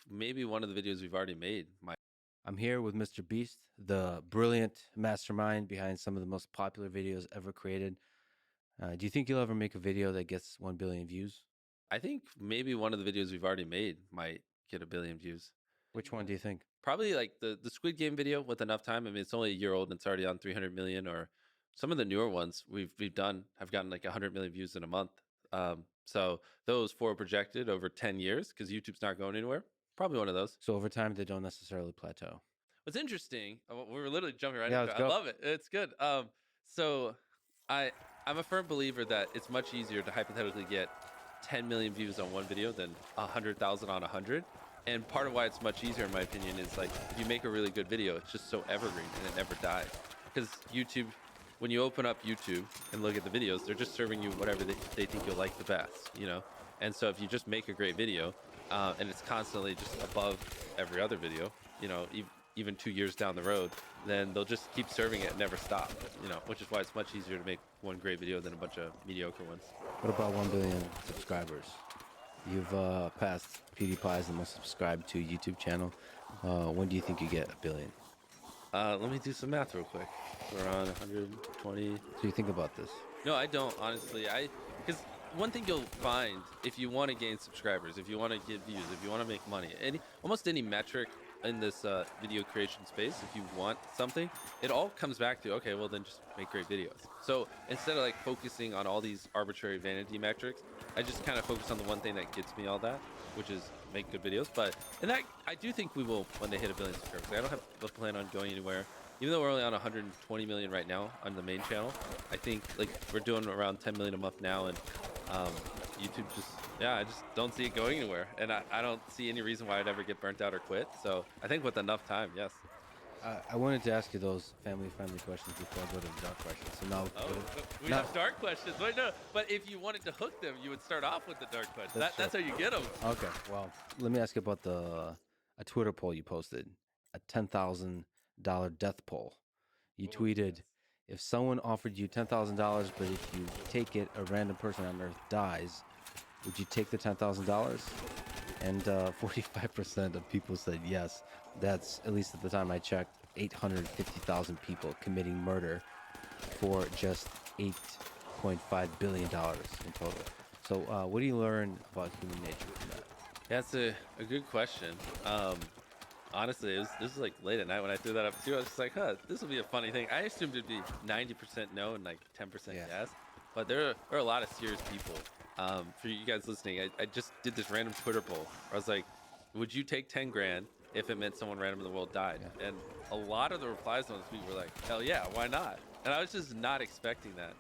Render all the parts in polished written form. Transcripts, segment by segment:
maybe one of the videos we've already made might. I'm here with Mr. Beast, the brilliant mastermind behind some of the most popular videos ever created. Do you think you'll ever make a video that gets 1 billion views? I think maybe one of the videos we've already made might get 1 billion views. Which one do you think? Probably like the Squid Game video with enough time. I mean, it's only a year old and it's already on 300 million. Or some of the newer ones we've done have gotten like 100 million views in a month. So those 4 projected over 10 years because YouTube's not going anywhere. Probably one of those. So over time, they don't necessarily plateau. What's interesting, we were literally jumping right Yeah, into it. let's I go. love it. It's good. So I'm a firm believer that it's much easier to hypothetically get 10 million views on one video than 100,000 on 100. And part of why it's much easier, in my opinion, is like if you make a really good video, it's just so evergreen and it never dies. Because YouTube, when you open up YouTube and look at the videos, they're just serving you whatever they think you'll like the best, you know? And so if you just make a great video and it's constantly just above every other video, you know, even 2 years down the road, then they'll just keep serving it and never stop, you know, which is why it's much easier to make one great video than a bunch of mediocre ones. What about 1 billion subscribers? You've passed PewDiePie's the most subscribed to YouTube channel. When do you think you get 1 billion? Let me do some math real quick. We're on 120. So you think about this? No, I don't, honestly. Because one thing you'll find if you want to gain subscribers, if you want to get views, if you want to make money, almost any metric in this video creation space, if you want something, it all comes back to, okay, well then just make great videos. So instead of like focusing on all these arbitrary vanity metrics, I just kind of focus on the one thing that gets me all that, which is make good videos. And that I do think we will when they hit 1 billion subscribers. I don't have a plan on going anywhere. Even though we're only on 120 million right now on the main channel, I think like we're doing around 10 million a month now, and YouTube I just don't see it going anywhere, and I don't see any reason why I'd ever get burnt out or quit. So I think with enough time, yes. I wanted to ask you those family-friendly questions before I go to the dark questions. So now, We have dark questions. Wait, no, but if you wanted to hook them, you would start off with the dark questions. That's how you get them. Okay, well, let me ask you about a Twitter poll you posted, a $10,000 death poll. You tweeted, if someone offered you $10,000, but if you take it, a random person on Earth dies, would you take the $10,000? And 45% of people said yes. That's, at least at the time I checked, 850,000 people committing murder for just $8.5 billion in total. So what do you learn about human nature from that? That's a good question. Honestly, this was like late at night when I threw that up too. I was just like, this will be a funny thing. I assumed it'd be 90% no and like 10% yes. But there are a lot of serious people. For you guys listening, I just did this random Twitter poll where I was like, would you take 10 grand if it meant someone random in the world died? And a lot of the replies on this tweet were like, hell yeah, why not? And I was just not expecting that.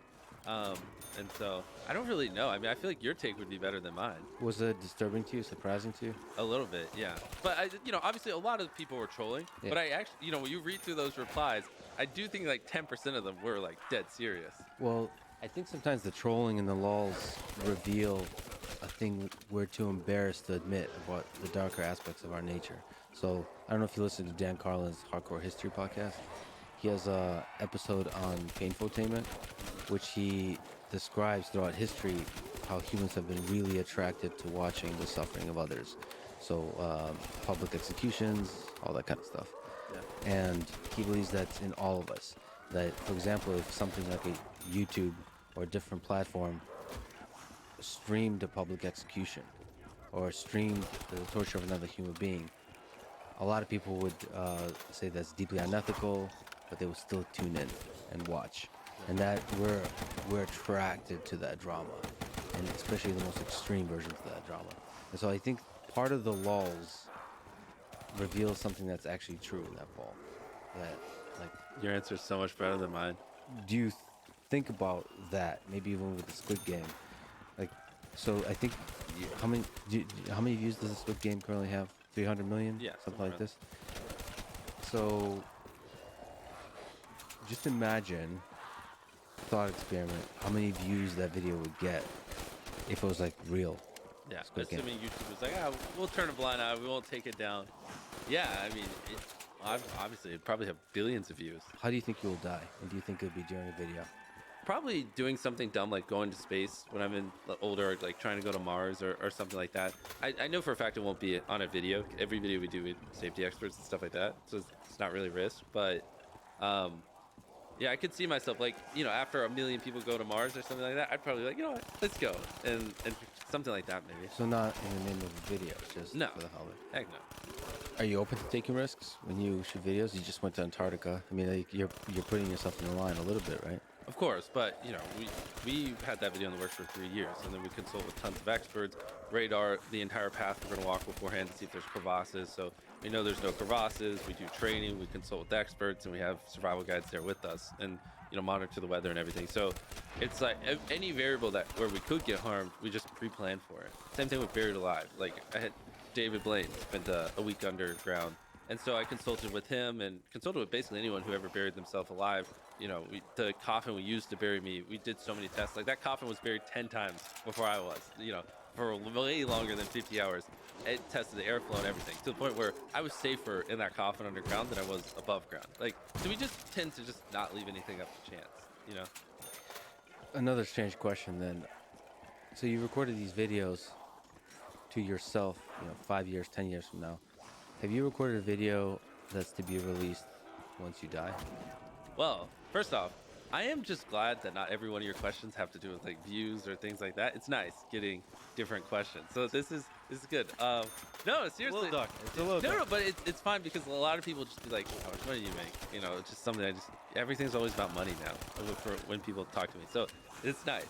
And so I don't really know. I mean, I feel like your take would be better than mine. Was it disturbing to you, surprising to you? A little bit, yeah. But obviously a lot of people were trolling. Yeah. But I actually, when you read through those replies, I do think like 10% of them were like dead serious. Well, I think sometimes the trolling and the lulls reveal a thing we're too embarrassed to admit about the darker aspects of our nature. So I don't know if you listen to Dan Carlin's Hardcore History podcast. He has a episode on painfotainment, which he describes throughout history how humans have been really attracted to watching the suffering of others. So public executions, all that kind of stuff. Yeah. And he believes that's in all of us. That, for example, if something like a YouTube or a different platform streamed a public execution or streamed the torture of another human being, a lot of people would say that's deeply unethical, but they would still tune in and watch. And that we're attracted to that drama, and especially the most extreme versions of that drama. And so I think part of the lulls reveals something that's actually true in that poll. That, like, your answer is so much better than mine. Do you think about that? Maybe even with the Squid Game. Like, so I think how many views does the Squid Game currently have? 300 million? Yeah, something like this. So just imagine, thought experiment, how many views that video would get if it was like real. Yeah, assuming YouTube was like, we'll turn a blind eye, we won't take it down. Yeah, I mean, obviously it'd probably have billions of views. How do you think you'll die? And do you think it'll be during a video? Probably doing something dumb like going to space when I'm older, like trying to go to Mars or something like that. I know for a fact it won't be on a video. Every video we do with safety experts and stuff like that, so it's not really risk. But um, yeah, I could see myself like after a million people go to Mars or something like that, I'd probably be like what, let's go and something like that maybe. So not in the name of a video, just No, for the holiday. heck no. Are you open to taking risks when you shoot videos? You just went to Antarctica. I mean, like, you're putting yourself in the line a little bit, right? Of course, but we had that video in the works for 3 years, and then we consult with tons of experts, radar the entire path we're going to walk beforehand to see if there's crevasses. So we know there's no crevasses. We do training, we consult with experts, and we have survival guides there with us, and monitor the weather and everything. So it's like any variable that where we could get harmed, we just pre-plan for it. Same thing with buried alive. Like I had David Blaine spent a week underground. And so I consulted with him and consulted with basically anyone who ever buried themselves alive. The coffin we used to bury me, we did so many tests. Like that coffin was buried 10 times before I was, for way longer than 50 hours. It tested the airflow and everything to the point where I was safer in that coffin underground than I was above ground. Like, so we just tend to just not leave anything up to chance. Another strange question then. So you recorded these videos to yourself, 5 years, 10 years from now. Have you recorded a video that's to be released once you die? Well, first off, I am just glad that not every one of your questions have to do with like views or things like that. It's nice getting different questions. So this is good. No, seriously. It's a little dark. It's a little No, dark. but it's fine because a lot of people just be like, how much money do you make? It's just something everything's always about money now for when people talk to me. So it's nice.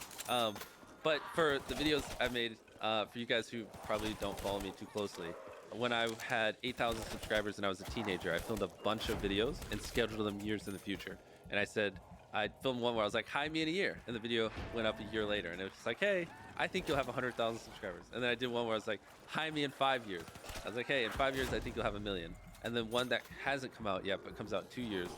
But for the videos I made, for you guys who probably don't follow me too closely, when I had 8,000 subscribers and I was a teenager, I filmed a bunch of videos and scheduled them years in the future. And I said, I filmed one where I was like, hi, me in a year. And the video went up a year later. And it was just like, hey, I think you'll have 100,000 subscribers. And then I did one where I was like, hi, me in 5 years. I was like, hey, in 5 years, I think you'll have 1 million. And then one that hasn't come out yet, but comes out in 2 years,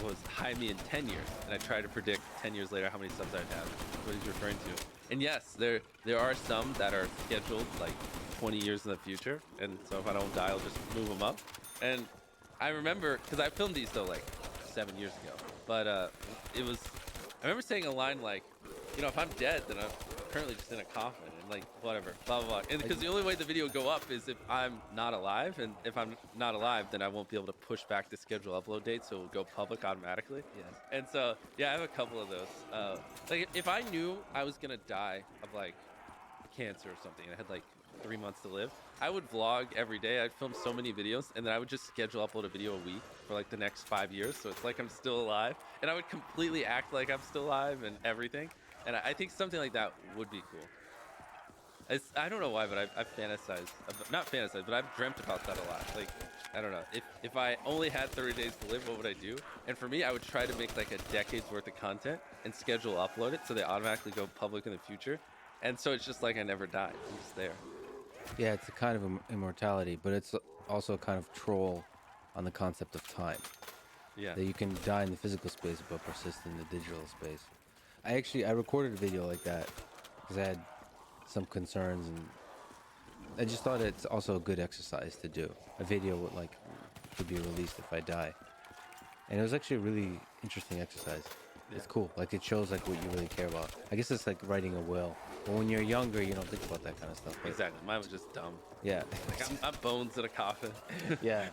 was hi, me in 10 years. And I try to predict 10 years later how many subs I'd have. That's what he's referring to. And yes, there are some that are scheduled like 20 years in the future, and so if I don't die, I'll just move them up. And I remember, because I filmed these though like 7 years ago, but I remember saying a line like, if I'm dead, then I'm currently just in a coffin and like whatever, blah blah blah. And because the only way the video will go up is if I'm not alive, and if I'm not alive, then I won't be able to push back the scheduled upload date, so it'll go public automatically. Yes. And so yeah, I have a couple of those. Like if I knew I was gonna die of like cancer or something, and I had like 3 months to live, I would vlog every day. I'd film so many videos, and then I would just schedule upload a video a week for like the next 5 years, so it's like I'm still alive, and I would completely act like I'm still alive and everything. And I think something like that would be cool. I don't know why, but I've fantasized, not fantasized, but I've dreamt about that a lot. Like, I don't know, if I only had 30 days to live, what would I do? And for me, I would try to make like a decade's worth of content and schedule upload it so they automatically go public in the future. And so it's just like I never died. I'm just there. Yeah, it's a kind of immortality, but it's also a kind of troll on the concept of time. Yeah. That you can die in the physical space but persist in the digital space. I recorded a video like that because I had some concerns, and I just thought it's also a good exercise to do. A video could be released if I die, and it was actually a really interesting exercise. Yeah. It's cool. Like, it shows like what you really care about. I guess it's like writing a will. But when you're younger, you don't think about that kind of stuff. But Exactly. Mine was just dumb. yeah. Like I'm bones in a coffin. Yeah.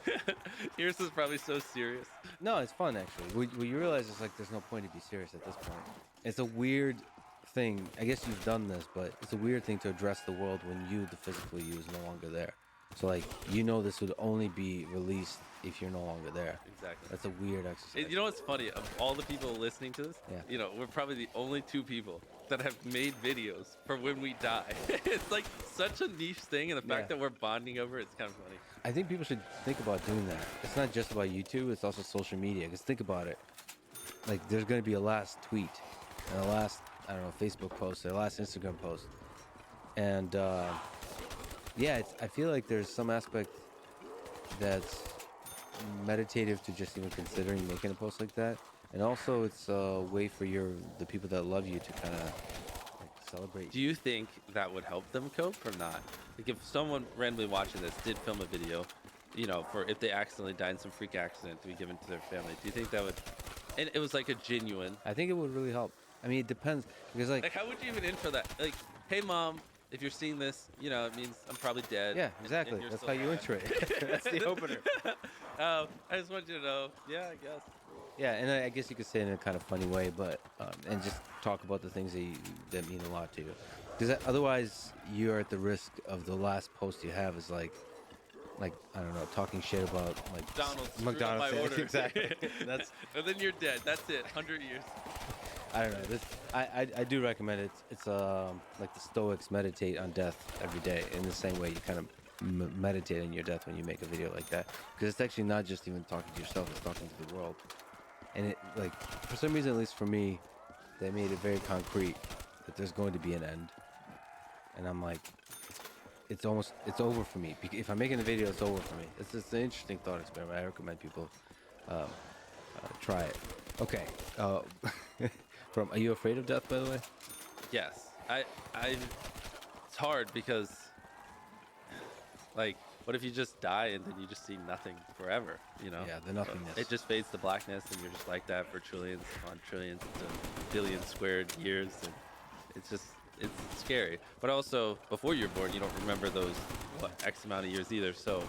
Yours is probably so serious. No, it's fun actually. What you realize is like there's no point to be serious at this point. It's a weird thing. I guess you've done this, but it's a weird thing to address the world when you, the physical you, is no longer there. So like, this would only be released if you're no longer there. Exactly. That's a weird exercise. You know what's funny? Of all the people listening to this, Yeah. We're probably the only two people that have made videos for when we die. It's like such a niche thing, and the fact that we're bonding over it's kind of funny. I think people should think about doing that. It's not just about YouTube, it's also social media. Because think about it. Like, there's going to be a last tweet and a last, Facebook post, or a last Instagram post. And, I feel like there's some aspect that's meditative to just even considering making a post like that. And also, it's a way for the people that love you to kind of celebrate. Do you think that would help them cope or not? Like if someone randomly watching this did film a video, for if they accidentally died in some freak accident to be given to their family, do you think that would, and it was like a genuine. I think it would really help. I mean, it depends because Like, how would you even intro that? Like, hey, mom, if you're seeing this, it means I'm probably dead. yeah, and exactly. you're That's still how you alive. intro it. That's the opener. I just want you to know. Yeah, I guess. Yeah, and I guess you could say it in a kind of funny way, but and just talk about the things that mean a lot to you, because otherwise you're at the risk of the last post you have is like I don't know, talking shit about like McDonald's screwed up my order. exactly. That's And then you're dead. That's it. 100 years. I don't know. This I do recommend it. It's like the Stoics meditate on death every day. In the same way, you kind of meditate on your death when you make a video like that, because it's actually not just even talking to yourself; it's talking to the world. And it like for some reason, at least for me, they made it very concrete that there's going to be an end. And I'm like, it's over for me. If I'm making a video, it's over for me. It's just an interesting thought experiment. I recommend people try it. Okay. Are you afraid of death, by the way? Yes. It's hard because, like, what if you just die and then you just see nothing forever? Yeah, the nothingness. It just fades to blackness, and you're just like that for trillions on trillions to billions squared years, and it's scary. But also, before you're born, you don't remember those X amount of years either. So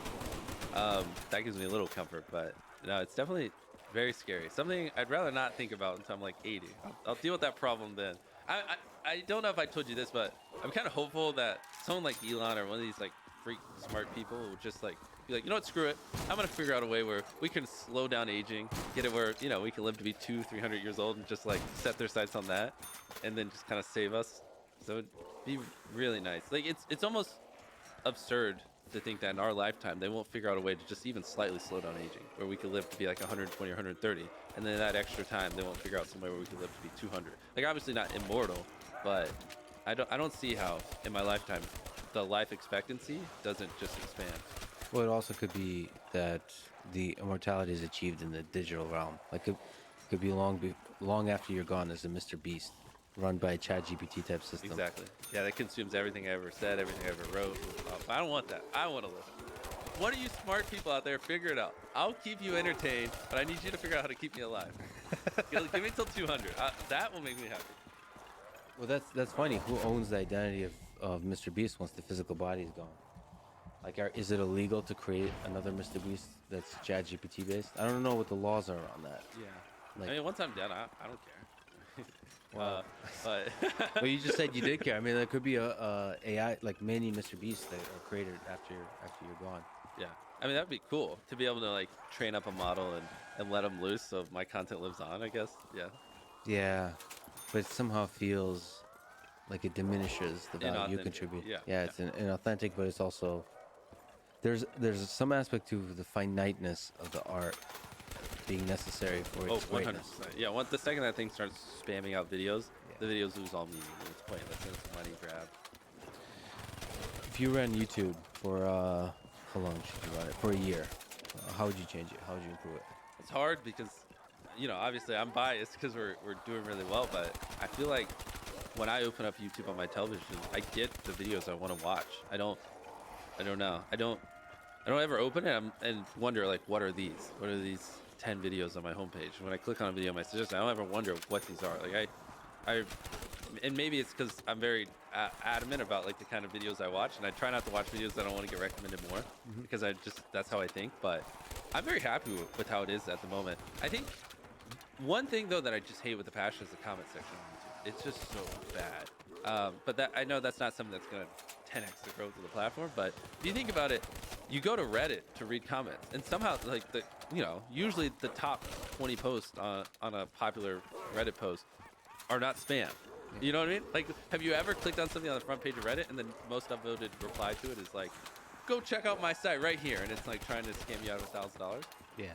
that gives me a little comfort. But no, it's definitely very scary. Something I'd rather not think about until I'm like 80. I'll deal with that problem then. I don't know if I told you this, but I'm kind of hopeful that someone like Elon or one of these like freak smart people will just like be like, you know what, screw it. I'm gonna figure out a way where we can slow down aging, get it where we can live to be 200-300 years old, and just like set their sights on that, and then just kind of save us. So it'd be really nice. Like it's almost absurd to think that in our lifetime they won't figure out a way to just even slightly slow down aging, where we could live to be like 120 or 130, and then that extra time they won't figure out some way where we could live to be 200. Like obviously not immortal, but I don't see how in my lifetime the life expectancy doesn't just expand. Well, it also could be that the immortality is achieved in the digital realm. Like it could be long after you're gone. There's a Mr. Beast run by a ChatGPT type system. Exactly. Yeah, that consumes everything I ever said, everything I ever wrote. I don't want that. I want to live. One of you smart people out there, figure it out. I'll keep you entertained, but I need you to figure out how to keep me alive. Give me till 200. That will make me happy. Well, that's funny. Who owns the identity of Mr. Beast once the physical body is gone? Like, is it illegal to create another Mr. Beast that's ChatGPT based? I don't know what the laws are on that. Yeah. Like, I mean, once I'm dead, I don't care. Well, but well, you just said you did care. I mean, there could be a AI like mini Mr. Beast that are created after you're gone. yeah, I mean that'd be cool to be able to like train up a model and let them loose so my content lives on. I guess. Yeah. Yeah, but it somehow feels like it diminishes the value you Inauthentic. contribute. Yeah. It's inauthentic, but it's also there's some aspect to the finiteness of the art being necessary for its Oh, 100%. greatness. Yeah, the second that thing starts spamming out videos, Yeah. the videos lose all meaning. It's pointless. And it's a money grab. If you ran YouTube for how long should you run it? For a year, how would you change it? How would you improve it? It's hard because, obviously I'm biased because we're doing really well, but I feel like when I open up YouTube on my television, I get the videos I want to watch. I don't know. I don't ever open it and wonder like, what are these? What are these 10 videos on my homepage? When I click on a video on my suggestion, I don't ever wonder what these are. Like and maybe it's because I'm very adamant about like the kind of videos I watch, and I try not to watch videos that I don't want to get recommended more because that's how I think. But I'm very happy with how it is at the moment. I think one thing though that I just hate with the passion is the comment section on YouTube. It's just so bad. But I know that's not something that's gonna 10x the growth of the platform. But if you think about it, you go to Reddit to read comments, and somehow like usually the top 20 posts on a popular Reddit post are not spam. You know what I mean? Like, have you ever clicked on something on the front page of Reddit and the most upvoted reply to it is like, go check out my site right here, and it's like trying to scam you out of $1,000?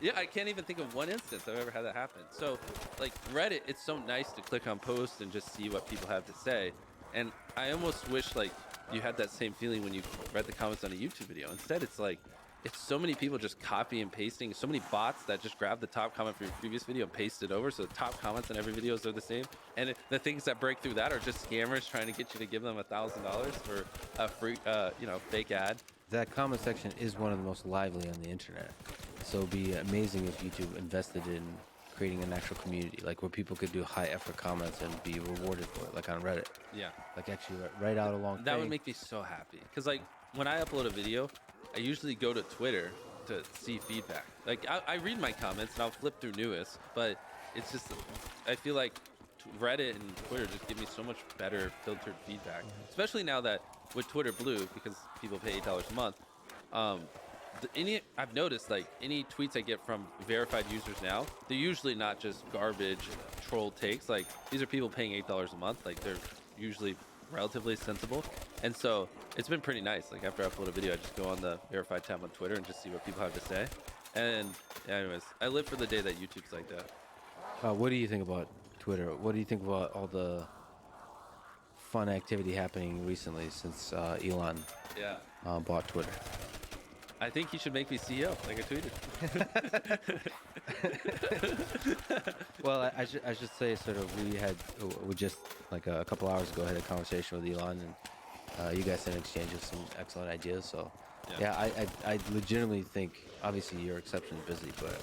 Yeah, I can't even think of one instance I've ever had that happen. So, like, Reddit, it's so nice to click on posts and just see what people have to say. And I almost wish, like, you had that same feeling when you read the comments on a YouTube video. Instead, it's like, it's so many people just copy and pasting, so many bots that just grab the top comment from your previous video and paste it over, so the top comments on every video are the same. And the things that break through that are just scammers trying to get you to give them $1,000 for a free, fake ad. That comment section is one of the most lively on the internet. So it'd be amazing if YouTube invested in creating an actual community, like where people could do high effort comments and be rewarded for it, like on Reddit. Yeah. Like actually write out a long That would thing. make me so happy. Because, like, when I upload a video, I usually go to Twitter to see feedback. Like, I read my comments and I'll flip through newest, but it's just, I feel like Reddit and Twitter just give me so much better filtered feedback. Especially now that with Twitter Blue, because people pay $8 a month, um, I've noticed like any tweets I get from verified users now, they're usually not just garbage troll takes. Like these are people paying $8 a month. Like they're usually relatively sensible, and so it's been pretty nice. Like after I upload a video, I just go on the verified tab on Twitter and just see what people have to say. And yeah, anyways, I live for the day that YouTube's like that. What do you think about Twitter? What do you think about all the fun activity happening recently since Elon Yeah, bought Twitter? I think he should make me CEO, like I tweeted. Well, I should say sort of we just like a couple hours ago had a conversation with Elon, and you guys had an exchange of some excellent ideas. So yeah, I legitimately think, obviously you're exceptionally busy, but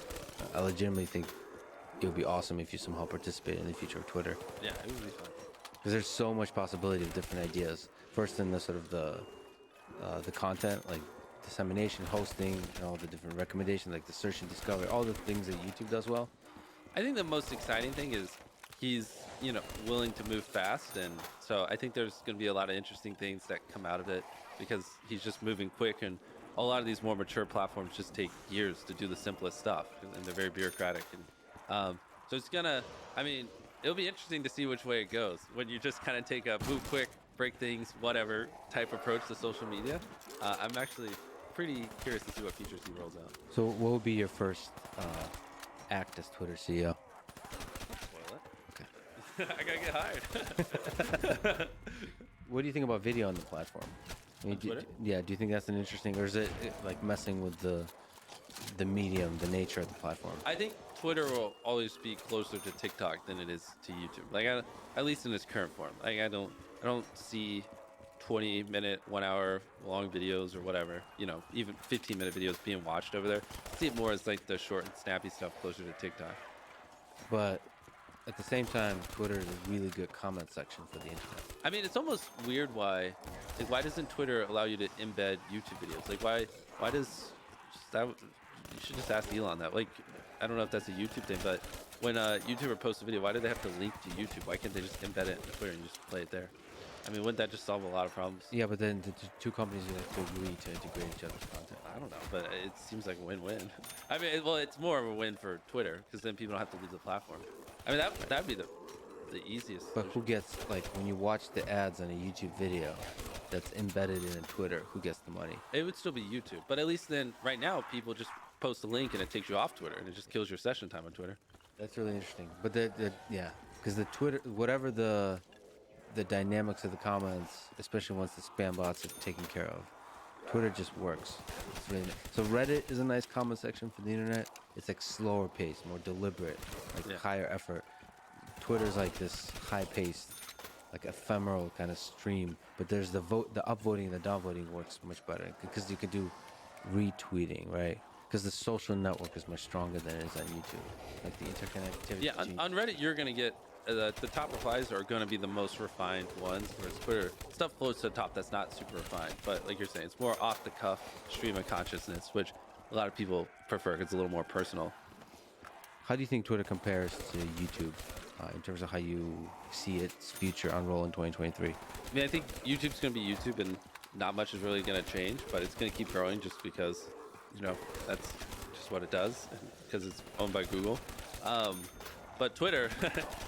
I legitimately think it would be awesome if you somehow participate in the future of Twitter. Yeah, it would be fun. Because there's so much possibility of different ideas. First in the sort of the content, like dissemination, hosting, and all the different recommendations, like the search and discovery, all the things that YouTube does well. I think the most exciting thing is he's, willing to move fast. And so I think there's going to be a lot of interesting things that come out of it because he's just moving quick. And a lot of these more mature platforms just take years to do the simplest stuff and they're very bureaucratic. And so it's it'll be interesting to see which way it goes when you just kind of take a move quick, break things, whatever type approach to social media. I'm actually pretty curious to see what features he rolls out. So what would be your first act as Twitter CEO? Spoil it. Okay. I gotta get hired. What do you think about video on the platform? I mean, Twitter? Do you think that's an interesting, or is it like messing with the medium, the nature of the platform? I think Twitter will always be closer to TikTok than it is to YouTube. Like, at least in its current form. Like, I don't see 20-minute, 1 hour long videos or whatever. Even 15-minute videos being watched over there. I see it more as like the short and snappy stuff closer to TikTok. But at the same time, Twitter is a really good comment section for the internet. I mean, it's almost weird why doesn't Twitter allow you to embed YouTube videos? Like, why does that? You should just ask Elon that. Like, I don't know if that's a YouTube thing, but when a YouTuber posts a video, why do they have to link to YouTube? Why can't they just embed it in Twitter and just play it there? I mean, wouldn't that just solve a lot of problems? Yeah, but then the two companies would have to agree to integrate each other's content. I don't know, but it seems like a win-win. I mean, well, it's more of a win for Twitter because then people don't have to leave the platform. I mean, that'd be the easiest. But who gets, like, when you watch the ads on a YouTube video that's embedded in Twitter, who gets the money? It would still be YouTube, but at least then, right now, people just post a link and it takes you off Twitter and it just kills your session time on Twitter. That's really interesting. But yeah, because the Twitter, whatever the dynamics of the comments, especially once the spam bots are taken care of, Twitter just works. It's really so Reddit is a nice comment section for the internet. It's like slower paced, more deliberate, like higher effort. Twitter's like this high paced, like ephemeral kind of stream. But there's the upvoting and the downvoting works much better because you can do retweeting, right? Because the social network is much stronger than it is on YouTube. Like the interconnectivity. Yeah, on Reddit, you're going to get the top replies are going to be the most refined ones, whereas Twitter, stuff floats to the top that's not super refined. But like you're saying, it's more off the cuff stream of consciousness, which a lot of people prefer because it's a little more personal. How do you think Twitter compares to YouTube in terms of how you see its future unroll in 2023? I mean, I think YouTube's going to be YouTube and not much is really going to change, but it's going to keep growing just because, that's just what it does because it's owned by Google. But Twitter,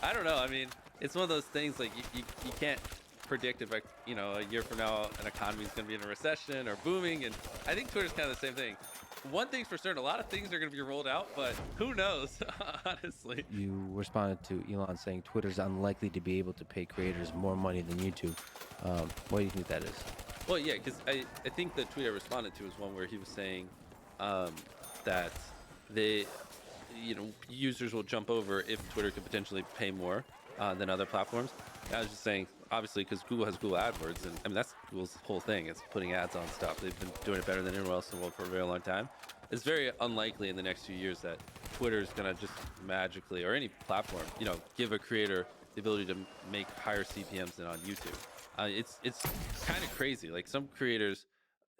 I don't know. I mean, it's one of those things like you can't predict if, like, a year from now an economy is going to be in a recession or booming. And I think Twitter's kind of the same thing. One thing's for certain, a lot of things are going to be rolled out, but who knows, honestly. You responded to Elon saying Twitter's unlikely to be able to pay creators more money than YouTube. What do you think that is? Well, yeah, because I think the tweet I responded to was one where he was saying that they, users will jump over if Twitter could potentially pay more than other platforms. And I was just saying, obviously because Google has Google AdWords, and I mean that's Google's whole thing. It's putting ads on stuff. They've been doing it better than anyone else in the world for a very long time. It's very unlikely in the next few years that Twitter is gonna just magically, or any platform, give a creator the ability to make higher CPMS than on YouTube. It's kind of crazy. Like some creators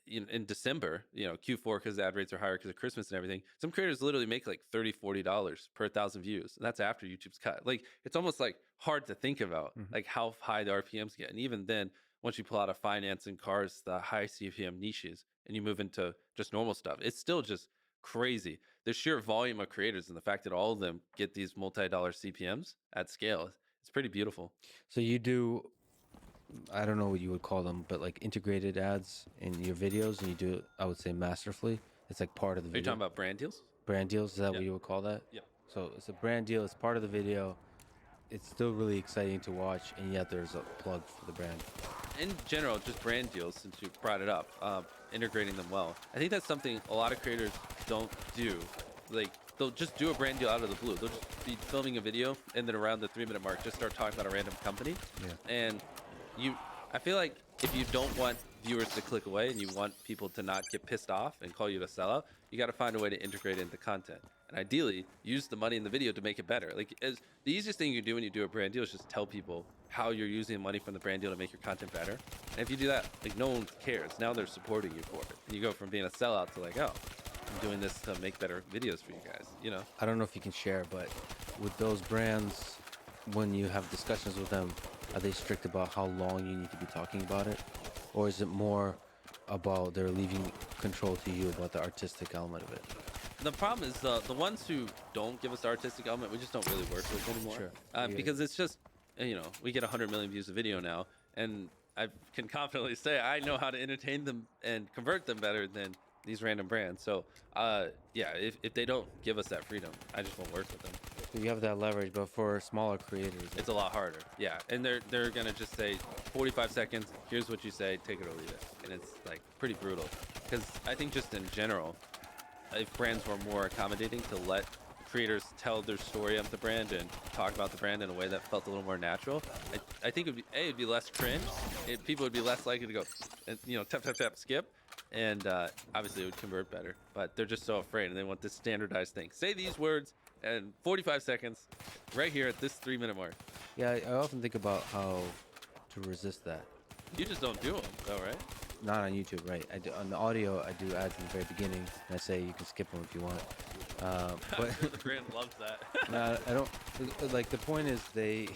in December, Q4, because ad rates are higher because of Christmas and everything. Some creators literally make like $30, $40 per 1,000 views. And that's after YouTube's cut. Like it's almost like hard to think about like how high the RPMs get. And even then, once you pull out of finance and cars, the high CPM niches, and you move into just normal stuff, it's still just crazy. The sheer volume of creators and the fact that all of them get these multi-dollar CPMs at scale, it's pretty beautiful. So you do, I don't know what you would call them, but like integrated ads in your videos, and you do it, I would say, masterfully. It's like part of the Are you video. talking about brand deals? Brand deals, is that what Yeah. you would call that? Yeah. So it's a brand deal, it's part of the video. It's still really exciting to watch, and yet there's a plug for the brand. In general, just brand deals, since you brought it up, integrating them well. I think that's something a lot of creators don't do. Like, they'll just do a brand deal out of the blue. They'll just be filming a video, and then around the 3-minute mark, just start talking about a random company. Yeah. And I feel like if you don't want viewers to click away and you want people to not get pissed off and call you a sellout, you got to find a way to integrate it into content. And ideally, use the money in the video to make it better. Like, as the easiest thing you do when you do a brand deal is just tell people how you're using money from the brand deal to make your content better. And if you do that, like, no one cares. Now they're supporting you for it. And you go from being a sellout to like, oh, I'm doing this to make better videos for you guys. I don't know if you can share, but with those brands, when you have discussions with them, are they strict about how long you need to be talking about it? Or is it more about they're leaving control to you about the artistic element of it? The problem is the ones who don't give us the artistic element, we just don't really work with anymore. Sure. Because it's just, we get 100 million views a video now, and I can confidently say I know how to entertain them and convert them better than these random brands. So, if they don't give us that freedom, I just won't work with them. So you have that leverage, but for smaller creators, It's a lot harder. Yeah, and they're gonna just say 45 seconds. Here's what you say. Take it or leave it, and it's like pretty brutal. Because I think just in general, if brands were more accommodating to let creators tell their story of the brand and talk about the brand in a way that felt a little more natural, I think it'd be less cringe. People would be less likely to go, tap tap tap skip, and obviously it would convert better. But they're just so afraid, and they want this standardized thing. Say these words and 45 seconds, right here at this 3-minute mark. yeah, I often think about how to resist that. You just don't do them, though, right? Not on YouTube, right? I do, on the audio, I do ads in the very beginning, and I say you can skip them if you want. But The brand loves that. no, I don't. Like the point is, they.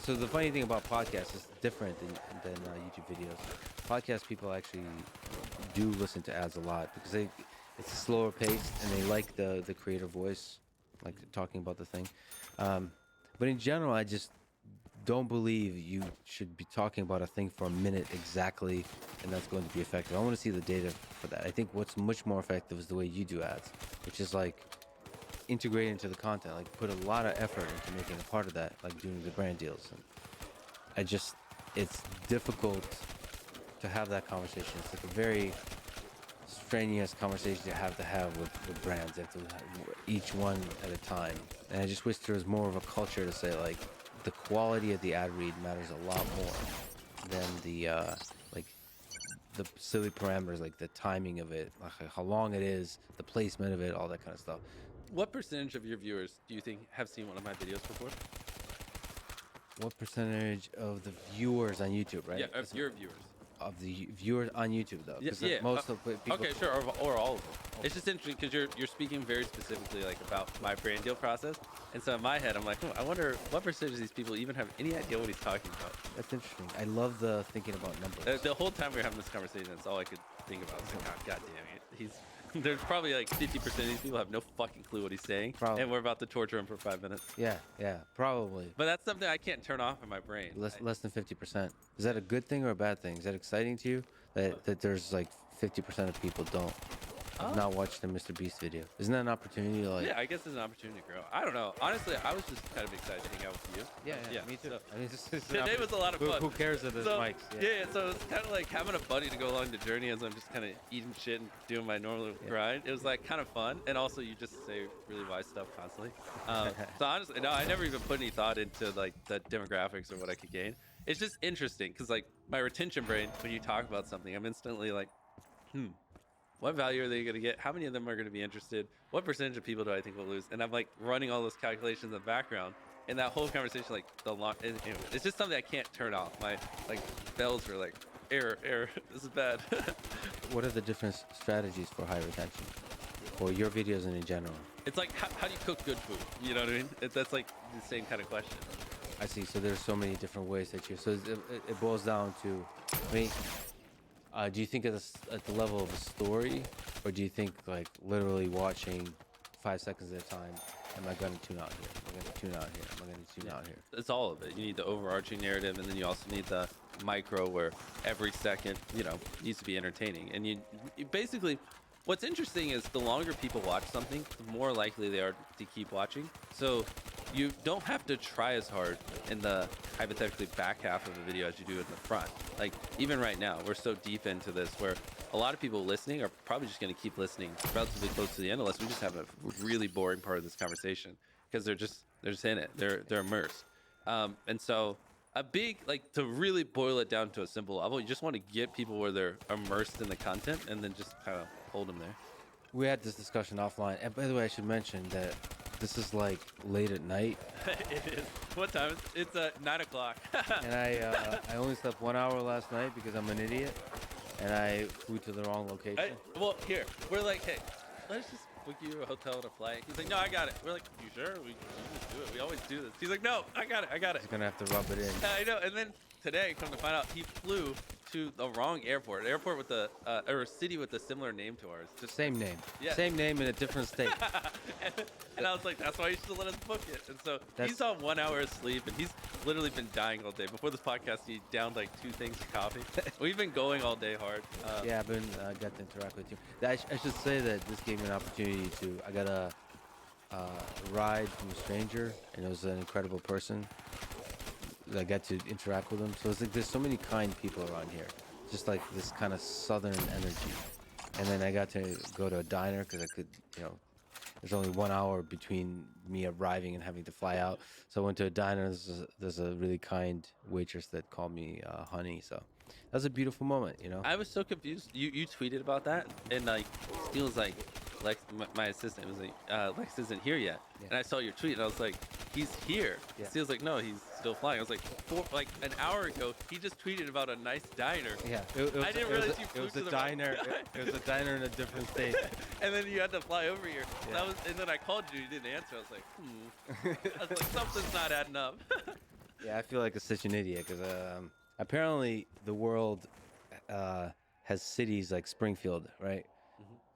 So the funny thing about podcasts is different than YouTube videos. Podcast people actually do listen to ads a lot because it's a slower pace and they like the creator voice, like talking about the thing. But in general, I just don't believe you should be talking about a thing for a minute exactly, and that's going to be effective. I want to see the data for that. I think what's much more effective is the way you do ads, which is like integrate into the content, like put a lot of effort into making a part of that, like doing the brand deals. And it's difficult to have that conversation. It's like a very strenuous conversation you have with brands. You have to have each one at a time. And I just wish there was more of a culture to say like the quality of the ad read matters a lot more than the the silly parameters, like the timing of it, like how long it is, the placement of it, all that kind of stuff. What percentage of your viewers do you think have seen one of my videos before? What percentage of the viewers on YouTube, right? Yeah, of your viewers. Of the viewers on YouTube, though. Yeah, 'Cause yeah. most of the people. Okay, sure, or all of them. It's just interesting because you're speaking very specifically like about my brand deal process, and so in my head I'm like, I wonder what percentage of these people even have any idea what he's talking about. That's interesting. I love the thinking about numbers. The whole time we were having this conversation, that's all I could think about. It's like, oh, God damn it, there's probably like 50% of these people have no fucking clue what he's saying, Probably. and we're about to torture him for 5 minutes. Yeah, probably. But that's something I can't turn off in my brain. Less than 50%. Is that a good thing or a bad thing? Is that exciting to you that there's like 50% of people don't? I've not watched the Mr. Beast video. Isn't that an opportunity to like? Yeah, I guess it's an opportunity to grow. I don't know. Honestly, I was just kind of excited to hang out with you. Yeah, me too. So, I mean, it's an today was a lot of who, fun. who cares if there's So, mics? yeah, so it's kind of like having a buddy to go along the journey as I'm just kind of eating shit and doing my normal grind. It was like kind of fun, and also you just say really wise stuff constantly. So honestly, no, I never even put any thought into like the demographics or what I could gain. It's just interesting because like my retention brain, when you talk about something, I'm instantly like, what value are they going to get? How many of them are going to be interested? What percentage of people do I think will lose? And I'm like running all those calculations in the background. And that whole conversation, like the long, anyway, it's just something I can't turn off. My like bells were like, error, this is bad. What are the different strategies for high retention, for your videos and in general? It's like, how do you cook good food? You know what I mean? That's like the same kind of question. I see. So there's so many different ways that you. So it boils down to, I mean, do you think at the level of a story, or do you think like literally watching 5 seconds at a time? Am I going to tune out here? Am I going to tune out here? Am I going to tune out here? It's all of it. You need the overarching narrative, and then you also need the micro where every second, needs to be entertaining. And you basically, what's interesting is the longer people watch something, the more likely they are to keep watching. So you don't have to try as hard in the hypothetically back half of a video as you do in the front. Like even right now, we're so deep into this where a lot of people listening are probably just going to keep listening relatively close to the end unless we just have a really boring part of this conversation because they're just in it. They're immersed. And so a big, like, to really boil it down to a simple level, you just want to get people where they're immersed in the content and then just kind of hold them there. We had this discussion offline. And by the way, I should mention that this is like late at night. It is. What time? It's 9 o'clock. And I only slept 1 hour last night because I'm an idiot. And I flew to the wrong location. Well, here, we're like, hey, let's just book you a hotel and a flight. He's like, no, I got it. We're like, you sure? We just do it. We always do this. He's like, no, I got it. He's going to have to rub it in. I know. And then today, come to find out, he flew to the wrong airport. An airport with or a city with a similar name to ours. Just Same name. Yeah. Same name in a different state. and I was like, that's why you should let us book it. And so he's on 1 hour of sleep, and he's literally been dying all day. Before this podcast, he downed like 2 things of coffee. We've been going all day hard. Yeah, I've been got to interact with you. I should say that this gave me an opportunity to. I got a ride from a stranger, and it was an incredible person. I got to interact with him. So it's like there's so many kind people around here, just like this kind of southern energy. And then I got to go to a diner because I could, there's only 1 hour between me arriving and having to fly out. So I went to a diner. There's a really kind waitress that called me honey. So that was a beautiful moment, I was so confused. You tweeted about that, and like Steele was like, Lex, my assistant was like, Lex isn't here yet. Yeah. And I saw your tweet, and I was like, he's here. Yeah. Steele's like, no, he's still flying. I was like, an hour ago, he just tweeted about a nice diner. Yeah, I didn't realize you flew to the diner. It was a diner in a different state. And then you had to fly over here. Yeah. And then I called you, you didn't answer. I was like, I was like, something's not adding up. Yeah, I feel like such an idiot because apparently the world has cities like Springfield, right?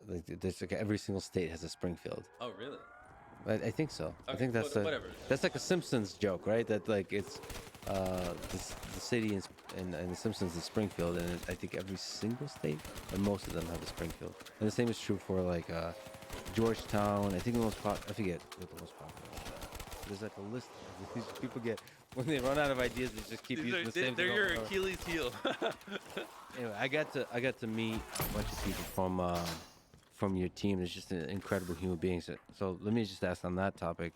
Like every single state has a Springfield. Oh, really? I think so. Okay, I think that's whatever. That's like a Simpsons joke, right? That like it's the city in the Simpsons is Springfield, and I think every single state and most of them have a Springfield. And the same is true for like Georgetown. I think I forget what the most popular is. There's like a list of these people get when they run out of ideas, they just keep using the same thing. They're your Achilles heel. Anyway, I got to meet a bunch of people from your team. It's just incredible human beings. So let me just ask on that topic,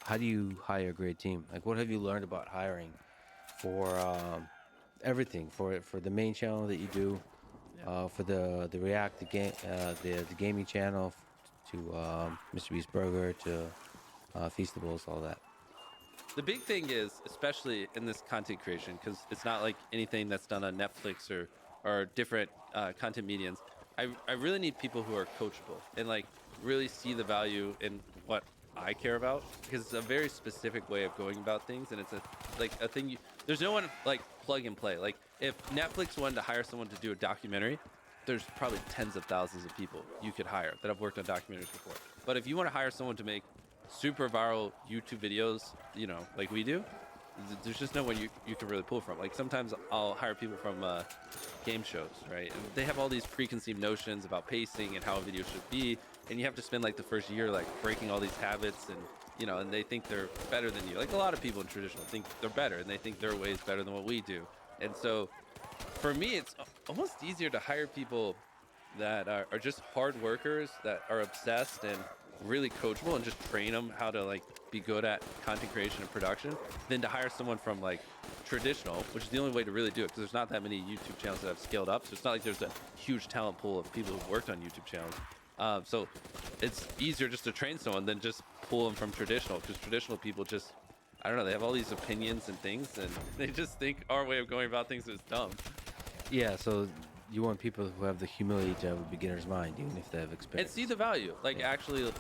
how do you hire a great team? Like, what have you learned about hiring for everything, for the main channel that you do, for the React, the gaming channel, to Mr. Beast Burger, to Feastables, all that? The big thing is, especially in this content creation, because it's not like anything that's done on Netflix or different content mediums, I really need people who are coachable and like really see the value in what I care about, because it's a very specific way of going about things, and it's a thing there's no one like plug and play. Like if Netflix wanted to hire someone to do a documentary, there's probably tens of thousands of people you could hire that have worked on documentaries before. But if you want to hire someone to make super viral YouTube videos, like we do, There's just no one you can really pull from. Like sometimes I'll hire people from game shows, right? And they have all these preconceived notions about pacing and how a video should be, and you have to spend like the first year like breaking all these habits, and and they think they're better than you. Like a lot of people in traditional think they're better, and they think their way is better than what we do. And so for me, it's almost easier to hire people that are just hard workers that are obsessed and really coachable, and just train them how to like be good at content creation and production, than to hire someone from like traditional, which is the only way to really do it, because there's not that many YouTube channels that have scaled up. So it's not like there's a huge talent pool of people who've worked on YouTube channels. So it's easier just to train someone than just pull them from traditional, because traditional people just, I don't know, they have all these opinions and things, and they just think our way of going about things is dumb. Yeah, so you want people who have the humility to have a beginner's mind, even if they have And experience. see the value. Like Yeah. actually,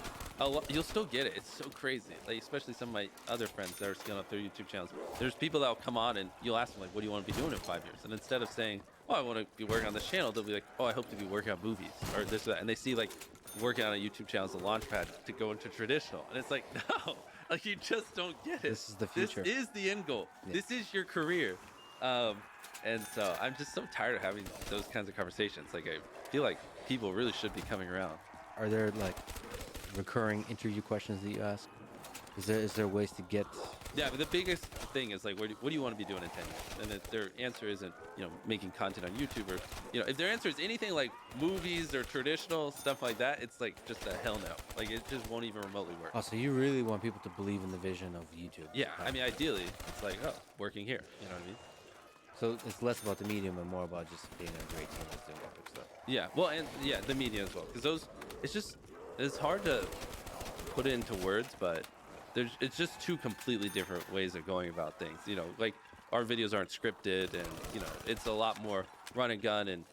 you'll still get it. It's so crazy. Like especially some of my other friends that are scaling up their YouTube channels. There's people that will come on and you'll ask them like, "What do you want to be doing in 5 years?" And instead of saying, "Oh, I want to be working on this channel," they'll be like, "Oh, I hope to be working on movies or this or that." And they see like working on a YouTube channel as a launch pad to go into traditional. And it's like, no, like you just don't get it. This is the future. This is the end goal. Yeah. This is your career. Um, and so I'm just so tired of having those kinds of conversations. Like I feel like people really should be coming around. Are there like recurring interview questions that you ask? Is there ways to get? Yeah, but the biggest thing is like, what do you want to be doing in 10 years? And if their answer isn't, making content on YouTube, or, if their answer is anything like movies or traditional stuff like that, it's like just a hell no. Like it just won't even remotely work. Oh, so you really want people to believe in the vision of YouTube? Yeah, I mean, ideally, it's like, oh, working here. You know what I mean? So it's less about the medium and more about just being a great team that's doing epic stuff. Yeah, well, and yeah, the media as well, because it's hard to put it into words, but it's just two completely different ways of going about things. Like our videos aren't scripted, and it's a lot more run and gun. And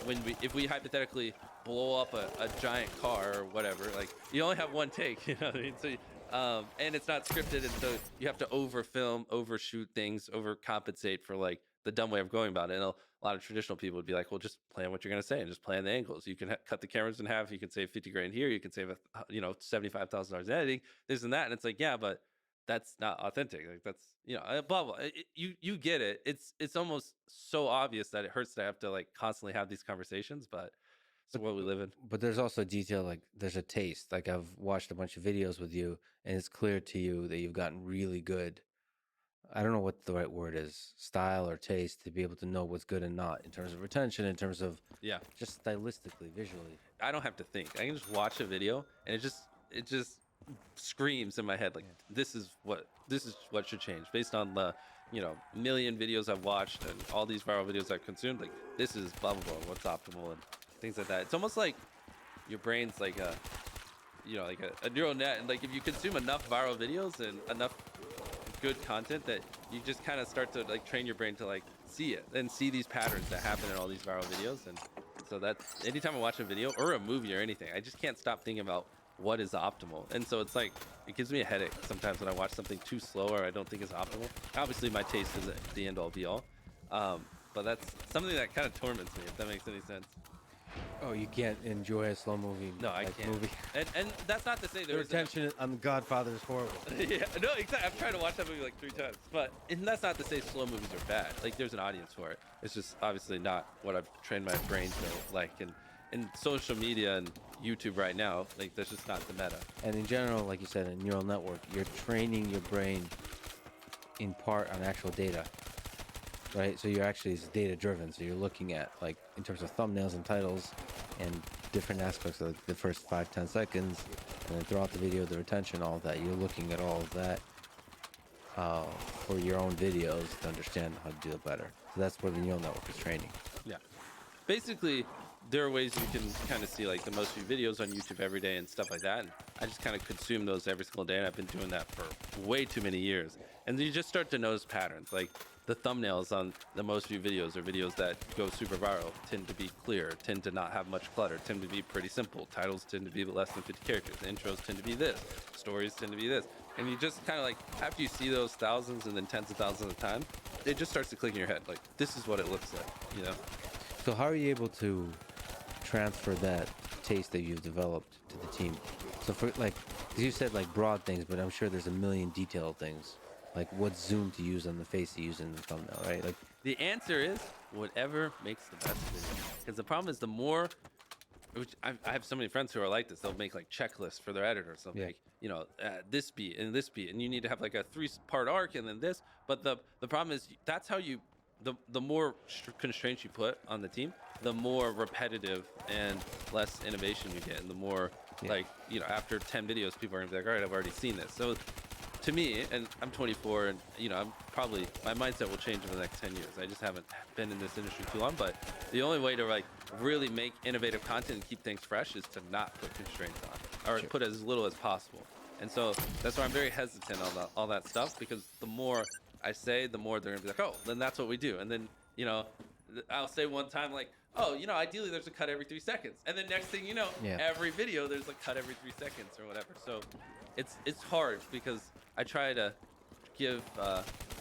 if we hypothetically blow up a giant car or whatever, like you only have one take, you know what I mean? So and it's not scripted, and so you have to overfilm, overshoot things, overcompensate for like the dumb way of going about it. And a lot of traditional people would be like, well, just plan what you're going to say and just plan the angles. You can cut the cameras in half. You can save 50 grand here. You can save, $75,000 in editing, this and that. And it's like, yeah, but that's not authentic. Like that's, blah, blah. You get it. It's almost so obvious that it hurts to have to like constantly have these conversations, but it's the world we live in. But there's also detail, like there's a taste. Like I've watched a bunch of videos with you, and it's clear to you that you've gotten really good. I don't know what the right word is, style or taste, to be able to know what's good and not in terms of retention, in terms of Yeah. just stylistically, visually. I don't have to think. I can just watch a video and it just screams in my head like this is what should change based on the million videos I've watched and all these viral videos I've consumed. Like this is blah blah blah, what's optimal and things like that. It's almost like your brain's like a neural net, and like if you consume enough viral videos and enough good content, that you just kind of start to like train your brain to like see it and see these patterns that happen in all these viral videos. And so that anytime I watch a video or a movie or anything, I just can't stop thinking about what is optimal. And so it's like it gives me a headache sometimes when I watch something too slow or I don't think is optimal. Obviously my taste isn't the end all be all, but that's something that kind of torments me, if that makes any sense. Oh, you can't enjoy a slow movie. No, I can't. Movie. And that's not to say The there isn't retention on The Godfather is horrible. yeah, no, exactly. I've tried to watch that movie like 3 times, and that's not to say slow movies are bad. Like, there's an audience for it. It's just obviously not what I've trained my brain to like. And in social media and YouTube right now, like, that's just not the meta. And in general, like you said, in neural network, you're training your brain in part on actual data, right? So you're actually, it's data driven. So you're looking at, like, in terms of thumbnails and titles and different aspects of like, the first 5-10 seconds, and then throughout the video, the retention, all of that. You're looking at all of that for your own videos to understand how to do it better. So that's where the neural network is training. Yeah. Basically, there are ways you can kind of see like the most viewed videos on YouTube every day and stuff like that. And I just kind of consume those every single day, and I've been doing that for way too many years. And then you just start to notice patterns. Like the thumbnails on the most viewed videos or videos that go super viral tend to be clear, tend to not have much clutter, tend to be pretty simple. Titles tend to be less than 50 characters. Intros tend to be this. Stories tend to be this. And you just kind of like, after you see those thousands and then tens of thousands at a time, it just starts to click in your head. Like, this is what it looks like, So how are you able to transfer that taste that you've developed to the team? So for like, 'cause you said like broad things, but I'm sure there's a million detailed things. like what zoom to use on the face to use in the thumbnail, right? Like, The answer is whatever makes the best video. Because the problem is the more, which I have so many friends who are like this. They'll make like checklists for their editor. So Yeah. make, this beat and this beat, and you need to have like a 3-part arc and then this. But the problem is that's how you, the more constraints you put on the team, the more repetitive and less innovation you get, and the more Yeah. like after 10 videos, people are gonna be like, all right, I've already seen this. So to me, and I'm 24, and I'm probably, my mindset will change in the next 10 years. I just haven't been in this industry too long, but the only way to like really make innovative content and keep things fresh is to not put constraints on, or Sure. put as little as possible. And so that's why I'm very hesitant on all that stuff, because the more I say, the more they're gonna be like, oh, then that's what we do. And then I'll say one time like, oh, ideally there's a cut every 3 seconds, and then next thing you know, Yeah. every video there's a cut every 3 seconds or whatever. So it's hard because I try to give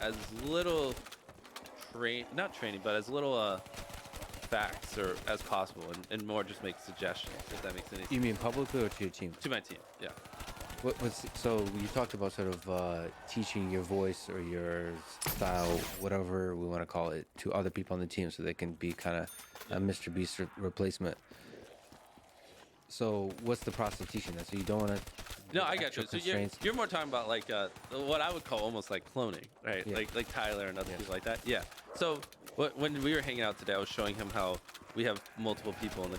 as little not training, but as little facts or as possible, and more just make suggestions, if that makes any sense. You mean publicly or to your team? To my team, yeah. So you talked about sort of teaching your voice or your style, whatever we want to call it, to other people on the team so they can be kind of a Mr. Beast replacement. So what's the process of teaching that? So you don't want to. No, I got you. So you're more talking about like what I would call almost like cloning, right? Yeah. Like Tyler and other Yeah. people like that. Yeah. So when we were hanging out today, I was showing him how we have multiple people in the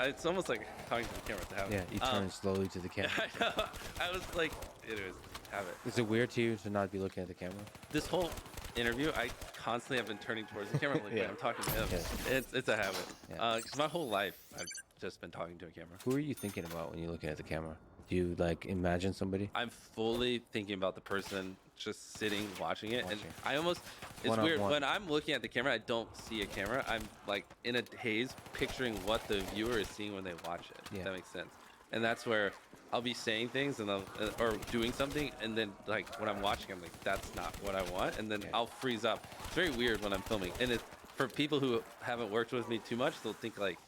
it's almost like talking to the camera to have Yeah, it. you turn slowly to the camera. I know. I was like, anyways, have it. Is it weird to you to not be looking at the camera? This whole interview, I constantly have been turning towards the camera. Like, Yeah. wait, I'm talking to him. Yeah. It's a habit. Yeah. Because my whole life, I've just been talking to a camera. Who are you thinking about when you're looking at the camera? Do you like imagine somebody? I'm fully thinking about the person just sitting watching it, and Watching. I almost, it's One on weird one. when I'm looking at the camera, I don't see a camera. I'm like in a haze picturing what the viewer is seeing when they watch it. Yeah. If that makes sense. And that's where I'll be saying things and or doing something, and then like when I'm watching, I'm like, that's not what I want, and then Yeah. I'll freeze up. It's very weird when I'm filming, and it's for people who haven't worked with me too much, they'll think like,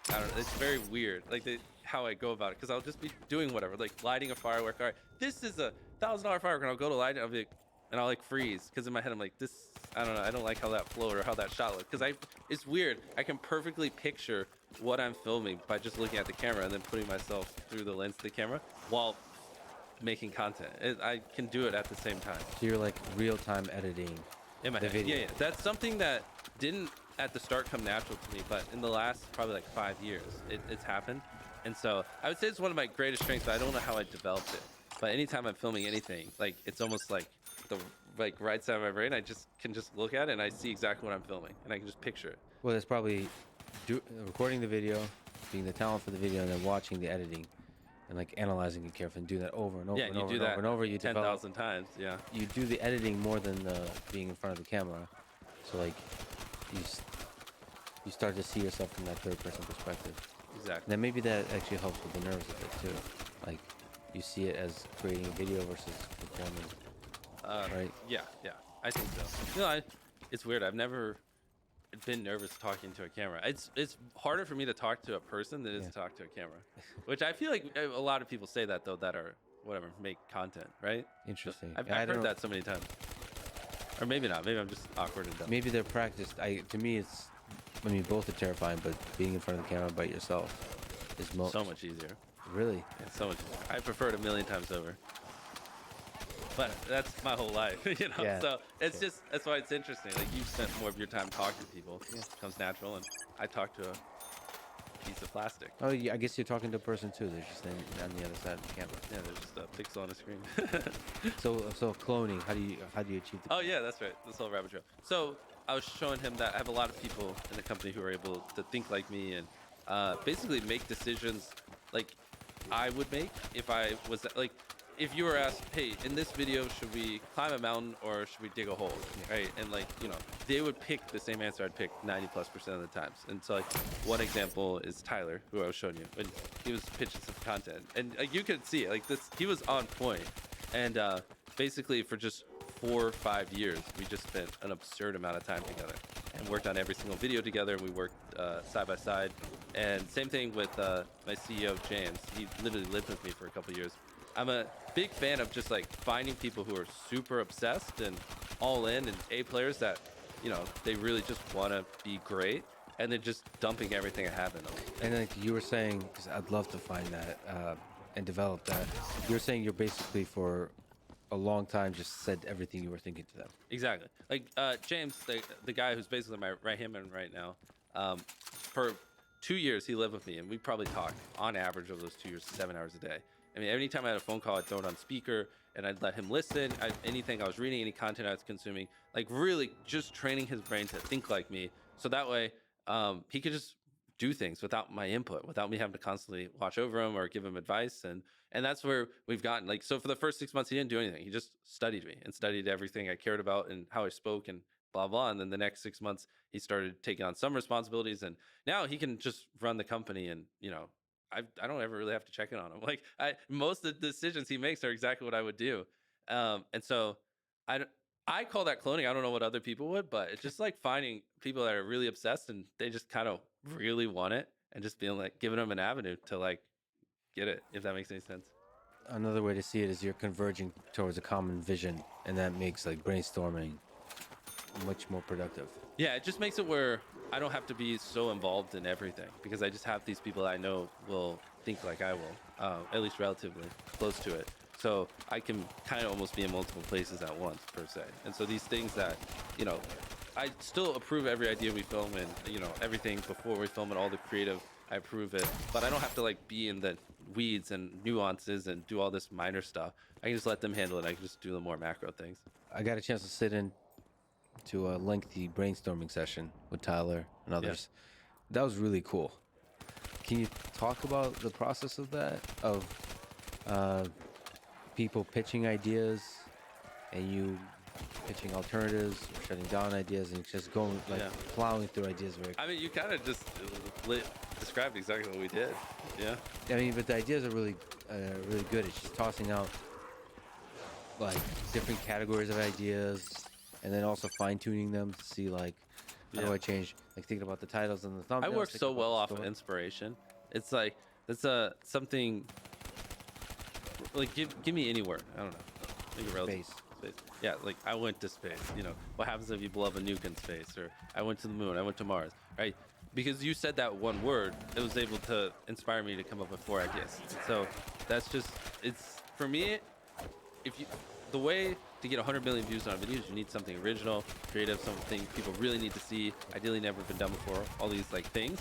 I don't know, it's very weird, like how I go about it, because I'll just be doing whatever, like lighting a firework. All right, this is a $1,000 firework, and I'll go to light it, I'll be like, and I'll like freeze, because in my head I'm like, this, I don't know, I don't like how that flowed or how that shot looked, because it's weird. I can perfectly picture what I'm filming by just looking at the camera and then putting myself through the lens of the camera while making content. I can do it at the same time. So you're like real-time editing. In my The head. video. Yeah. That's something that didn't at the start come natural to me, but in the last probably like 5 years, it's happened. And so I would say it's one of my greatest strengths, but I don't know how I developed it. But anytime I'm filming anything, like it's almost like the right side of my brain, I just can just look at it and I see exactly what I'm filming, and I can just picture it. Well, it's probably recording the video, being the talent for the video, and then watching the editing and like analyzing it carefully and doing that over and over Yeah, and you over do and that over and over. You develop. 10,000 times. Yeah. You do the editing more than being in front of the camera. So like you start to see yourself from that third person perspective. Exactly. And then maybe that actually helps with the nerves a bit too. Like you see it as creating a video versus performing. Right? Yeah, I think so. It's weird. I've never been nervous talking to a camera. It's harder for me to talk to a person than it is Yeah. to talk to a camera, which I feel like a lot of people say that though, that are whatever, make content, right? Interesting. I've Yeah, I don't heard know. that so many times. Or maybe not. Maybe I'm just awkward and dumb. Maybe they're practiced. To me, it's. I mean, both are terrifying, but being in front of the camera by yourself is So much easier. Really. Yeah, so much easier. I prefer it a million times over. But that's my whole life, Yeah, So it's sure. just, that's why it's interesting. Like you've spent more of your time talking to people. Yeah. It comes natural, and I talk to a piece of plastic. Oh, yeah, I guess you're talking to a person too. They're just on the other side of the camera. Yeah, there's just a pixel on the screen. So cloning. How do you achieve the? Oh yeah, that's right. This whole rabbit trail. So I was showing him that I have a lot of people in the company who are able to think like me and basically make decisions like I would make if I was like, if you were asked, hey, in this video, should we climb a mountain or should we dig a hole, right? And like, they would pick the same answer I'd pick 90+% of the times. And so like, one example is Tyler, who I was showing you, and he was pitching some content, and like you could see it, like this, he was on point. And basically for just 4 or 5 years, we just spent an absurd amount of time together and worked on every single video together. And we worked side by side. And same thing with my CEO, James. He literally lived with me for a couple years. I'm a big fan of just like finding people who are super obsessed and all in and A players that, they really just want to be great and then just dumping everything I have in them. And like you were saying, because I'd love to find that and develop that. You're saying you're basically for a long time just said everything you were thinking to them. Exactly. Like James, the guy who's basically my right hand man right now, for 2 years he lived with me, and we probably talked on average over those 2 years 7 hours a day. I mean, anytime I had a phone call, I'd throw it on speaker and I'd let him listen. Anything I was reading, any content I was consuming, like really just training his brain to think like me, so that way he could just do things without my input, without me having to constantly watch over him or give him advice. And that's where we've gotten. Like, so for the first 6 months he didn't do anything, he just studied me and studied everything I cared about and how I spoke and blah blah. And then the next 6 months he started taking on some responsibilities, and now he can just run the company. And I don't ever really have to check in on him. Like, most of the decisions he makes are exactly what I would do. And so I d- I call that cloning. I don't know what other people would, but it's just like finding people that are really obsessed and they just kind of really want it, and just being like giving them an avenue to like get it, if that makes any sense. Another way to see it is you're converging towards a common vision, and that makes like brainstorming much more productive. Yeah, it just makes it where I don't have to be so involved in everything, because I just have these people I know will think like I will, at least relatively close to it. So I can kind of almost be in multiple places at once, per se. And so these things that, you know, I still approve every idea we film, and everything before we film it, all the creative, I approve it. But I don't have to like be in the weeds and nuances and do all this minor stuff. I can just let them handle it. I can just do the more macro things. I got a chance to sit in to a lengthy brainstorming session with Tyler and Yeah. others. That was really cool. Can you talk about the process of that? Of uh, people pitching ideas and you pitching alternatives or shutting down ideas and just going like Yeah. plowing through ideas very. I mean, you kind of just described exactly what we did. Yeah. I mean, but the ideas are really good. It's just tossing out like different categories of ideas and then also fine tuning them to see like how do Yeah. I change, like thinking about the titles and the I thumbnails. work thinking so about well the off of story. inspiration. It's like that's something like give me any word. I don't know. Make it relative. Space. Space. Yeah, like I went to space. What happens if you blow up a nuke in space? Or I went to the moon. I went to Mars. Right? Because you said that one word, it was able to inspire me to come up with 4 ideas. So that's just it's for me. If you The way to get 100 million views on a video is you need something original, creative, something people really need to see, ideally never been done before, all these like things.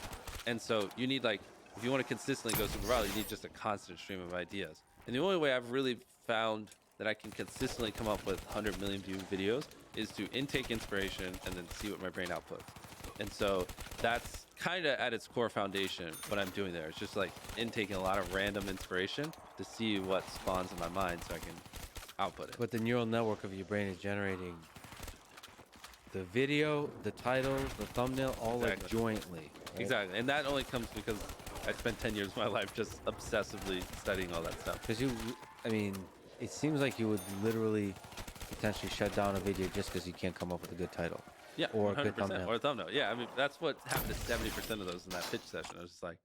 And so you need like, if you want to consistently go super viral, you need just a constant stream of ideas. And the only way I've really found that I can consistently come up with 100 million view videos is to intake inspiration and then see what my brain outputs. And so that's kind of at its core foundation what I'm doing there. It's just like intaking a lot of random inspiration to see what spawns in my mind so I can output it. But the neural network of your brain is generating the video, the title, the thumbnail, all like Exactly. jointly. Right? Exactly. And that only comes because I spent 10 years of my life just obsessively studying all that stuff. Because I mean, it seems like you would literally potentially shut down a video just because you can't come up with a good title. Yeah, Or a good 100%. thumbnail. Or a thumbnail. Yeah, I mean, that's what happened to 70% of those in that pitch session. I was just like,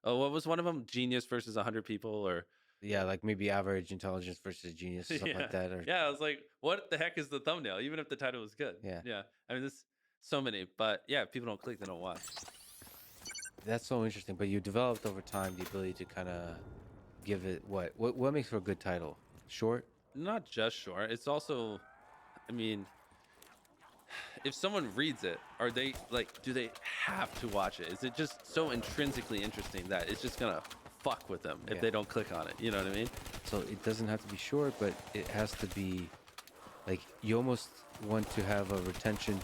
oh, what was one of them? Genius versus 100 people? Or, Yeah, like maybe average intelligence versus genius or something yeah. like that. Or Yeah, I was like, what the heck is the thumbnail? Even if the title was good. yeah, Yeah. I mean, there's so many. But yeah, if people don't click, they don't watch. that's so interesting. But you developed over time the ability to kind of give it what makes for a good title? Short. Not just short. It's also, I mean, if someone reads it, are they like, do they have to watch it? Is it just so intrinsically interesting that it's just gonna fuck with them if Yeah. they don't click on it? You know what I mean? So it doesn't have to be short, but it has to be like you almost want to have a retention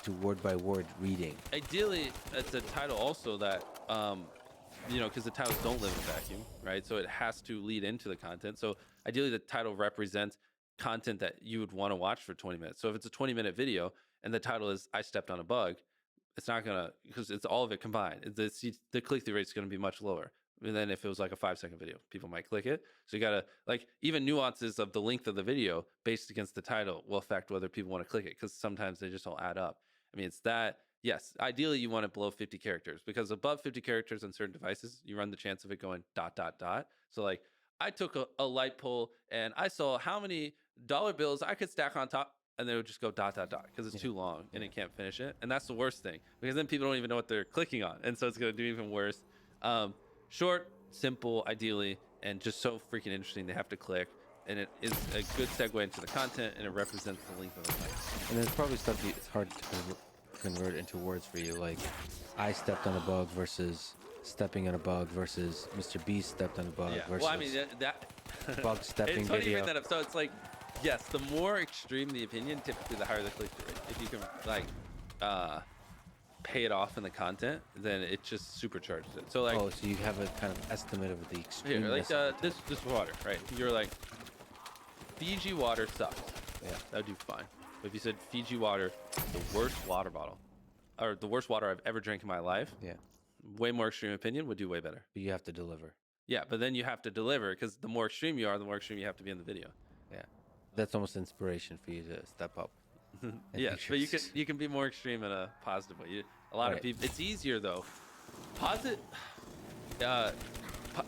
to word by word reading. Ideally, it's a title also that, because the titles don't live in a vacuum, right? So it has to lead into the content. So ideally, the title represents content that you would want to watch for 20 minutes. So if it's a 20-minute video and the title is "I stepped on a bug," it's not gonna, because it's all of it combined. The click-through rate is gonna be much lower. And then if it was like a 5-second video, people might click it. So you gotta like even nuances of the length of the video based against the title will affect whether people want to click it, because sometimes they just all add up. I mean, it's that. Yes, ideally you want it below 50 characters, because above 50 characters on certain devices, you run the chance of it going dot dot dot. So like I took a light pole and I saw how many dollar bills I could stack on top. And they would just go dot dot dot because it's Yeah. too long and Yeah. it can't finish it. And that's the worst thing because then people don't even know what they're clicking on, and so it's gonna do even worse. Um, Short, simple, ideally, and just so freaking interesting. They have to click, and it is a good segue into the content, and it represents the length of the fight. And there's probably stuff it's hard to convert into words for you, like I stepped on a bug versus stepping on a bug versus Mr. Beast stepped on a bug Yeah. versus Well, I mean that bug stepping it's funny you video. bring that up. So it's like, yes, the more extreme the opinion, typically the higher the click through rate. If you can like pay it off in the content, then it just supercharges it. So like, Oh, so you have a kind of estimate of the here, extremeness. like this water, right? You're like, Fiji water sucks. Yeah. That would do fine. But if you said Fiji water, the worst water bottle, or the worst water I've ever drank in my life, Yeah. way more extreme opinion would do way better. But you have to deliver. Yeah, but then you have to deliver because the more extreme you are, the more extreme you have to be in the video. Yeah. That's almost inspiration for you to step up. Yeah, but you can be more extreme in a positive way. A lot of Right. people. It's easier though. Positive,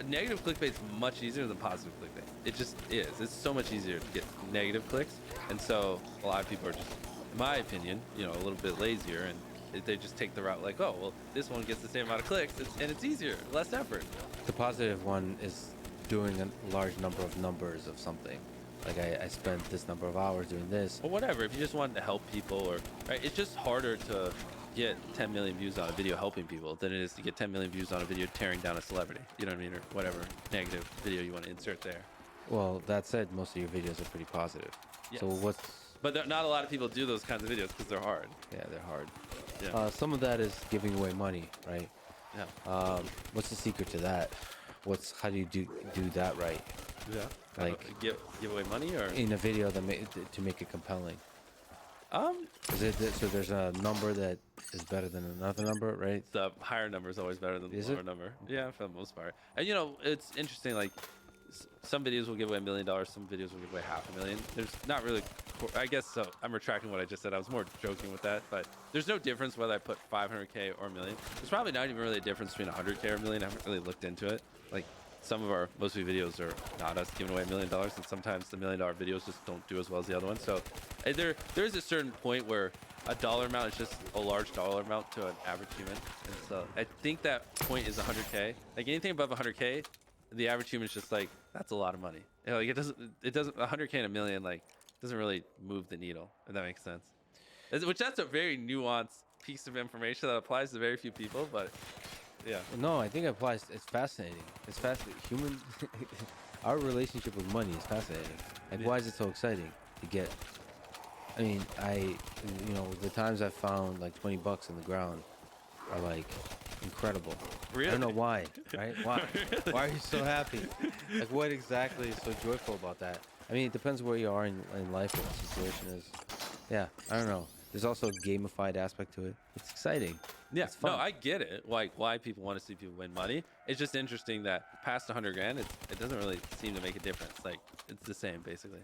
negative clickbait is much easier than positive clickbait. It just is. It's so much easier to get negative clicks, and so a lot of people are just, in my opinion, a little bit lazier, and they just take the route like, oh, well, this one gets the same amount of clicks, and it's easier, less effort. The positive one is doing a large number of numbers of something. Like I spent this number of hours doing this. Or whatever. If you just wanted to help people, or right, it's just harder to get 10 million views on a video helping people than it is to get 10 million views on a video tearing down a celebrity. You know what I mean? Or whatever negative video you want to insert there. Well, that said, most of your videos are pretty positive. So Yes. what's But not a lot of people do those kinds of videos because they're hard. yeah, they're hard. Yeah. Some of that is giving away money, right? Yeah. What's the secret to that? How do you do that right Yeah. Like- give away money or in a video to make it compelling? um Is it so? There's a number that is better than another number, right? the higher number is always better than the Is lower it? number. Yeah, for the most part. And it's interesting. Like some videos will give away $1 million, some videos will give away $500,000. There's not really. I guess so. I'm retracting what I just said. I was more joking with that, but there's no difference whether I put 500K or a million. There's probably not even really a difference between 100K or a million. I haven't really looked into it. Like some of our most of the videos are not us giving away $1 million, and sometimes the $1 million videos just don't do as well as the other ones. So there is a certain point where a dollar amount is just a large dollar amount to an average human, and so I think that point is 100K. Like anything above 100K, the average human is just like, that's a lot of money. Like it doesn't 100K and a million like doesn't really move the needle, if that makes sense. Which that's a very nuanced piece of information that applies to very few people, but yeah. No, I think it applies. It's fascinating. It's fascinating. Our relationship with money is fascinating. Like, Yeah. why is it so exciting to get? I mean, the times I've found like $20 in the ground are like incredible. Really? I don't know why, right? Why? Why are you so happy? Like, what exactly is so joyful about that? I mean, it depends where you are in life, what the situation is. Yeah, I don't know. There's also a gamified aspect to it. It's exciting. Yeah, It's fun. no, I get it. Like why people want to see people win money. It's just interesting that past 100 grand, it doesn't really seem to make a difference. Like it's the same basically.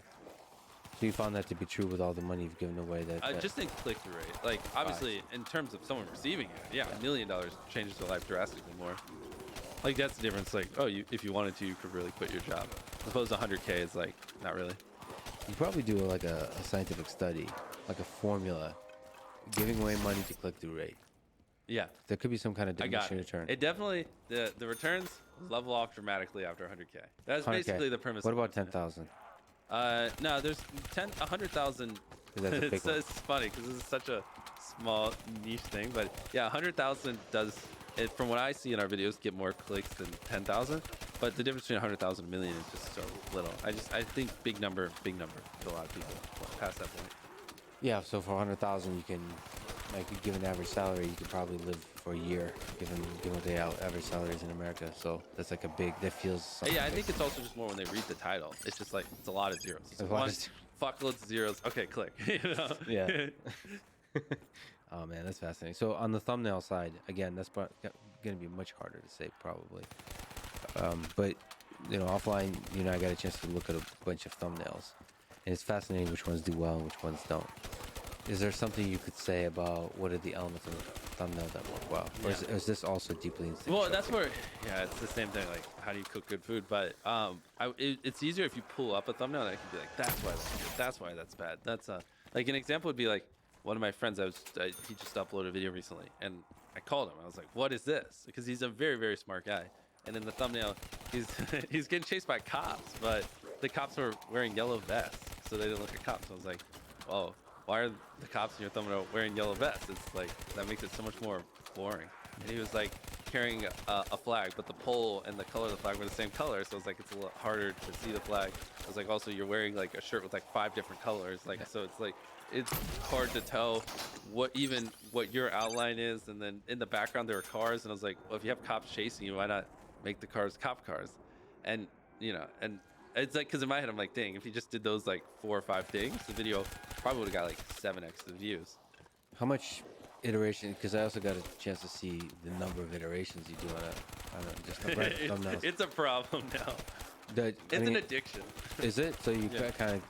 So you found that to be true with all the money you've given away. That Just in click-through rate. Like obviously, in terms of someone receiving it, yeah, $1 million changes their life drastically more. Like that's the difference. Like if you wanted to, you could really quit your job. As opposed to 100K is like not really. you probably do like a scientific study, like a formula, giving away money to click-through rate. Yeah, There could be some kind of I got diminishing it. return. It definitely the returns level off dramatically after 100K. That's 100K. basically the premise. What of about it. 10,000? No, there's 100,000. That's a big It's, one. it's funny because this is such a small niche thing, but yeah, 100,000 does. From what I see in our videos, get more clicks than 10,000. But the difference between 100,000 and a million is just so little. I think big number to a lot of people past that point. Yeah, so for 100,000, you can, like, you give an average salary, you could probably live for a year, given what they average salaries in America. So that's like that feels. Something Yeah, I big. think it's also just more when they read the title. It's just like it's a lot of zeros. It's A lot one, of zeros. fuckloads of zeros. Okay, click. Yeah. Oh man, that's fascinating. So on the thumbnail side, again, that's going to be much harder to say probably. But offline, I got a chance to look at a bunch of thumbnails, and it's fascinating which ones do well and which ones don't. Is there something you could say about what are the elements of the thumbnail that work well? Or is this also deeply instinctual? Well, that's where, yeah, it's the same thing. Like, how do you cook good food? But it's easier if you pull up a thumbnail and I can be like, that's why that's good. That's why that's bad. That's like an example would be like one of my friends. He just uploaded a video recently, and I called him. I was like, what is this? Because he's a very very smart guy. And in the thumbnail, he's he's getting chased by cops, but the cops were wearing yellow vests, so they didn't look at cops. I was like, oh, why are the cops in your thumbnail wearing yellow vests? It's like that makes it so much more boring. And he was like carrying a flag, but the pole and the color of the flag were the same color, so it's like it's a little harder to see the flag. I was like, also you're wearing like a shirt with like 5 different colors, like so it's like it's hard to tell what your outline is. And then in the background there are cars, and I was like, well, if you have cops chasing you, why not make the cars cop cars? And and it's like, because in my head I'm like, dang, if he just did those like 4 or 5 things, the video probably would have got like 7x the views. How much iteration? Because I also got a chance to see the number of iterations you do on just a random thumbnails. It's a problem now. It's an addiction. Is it? So you kind of.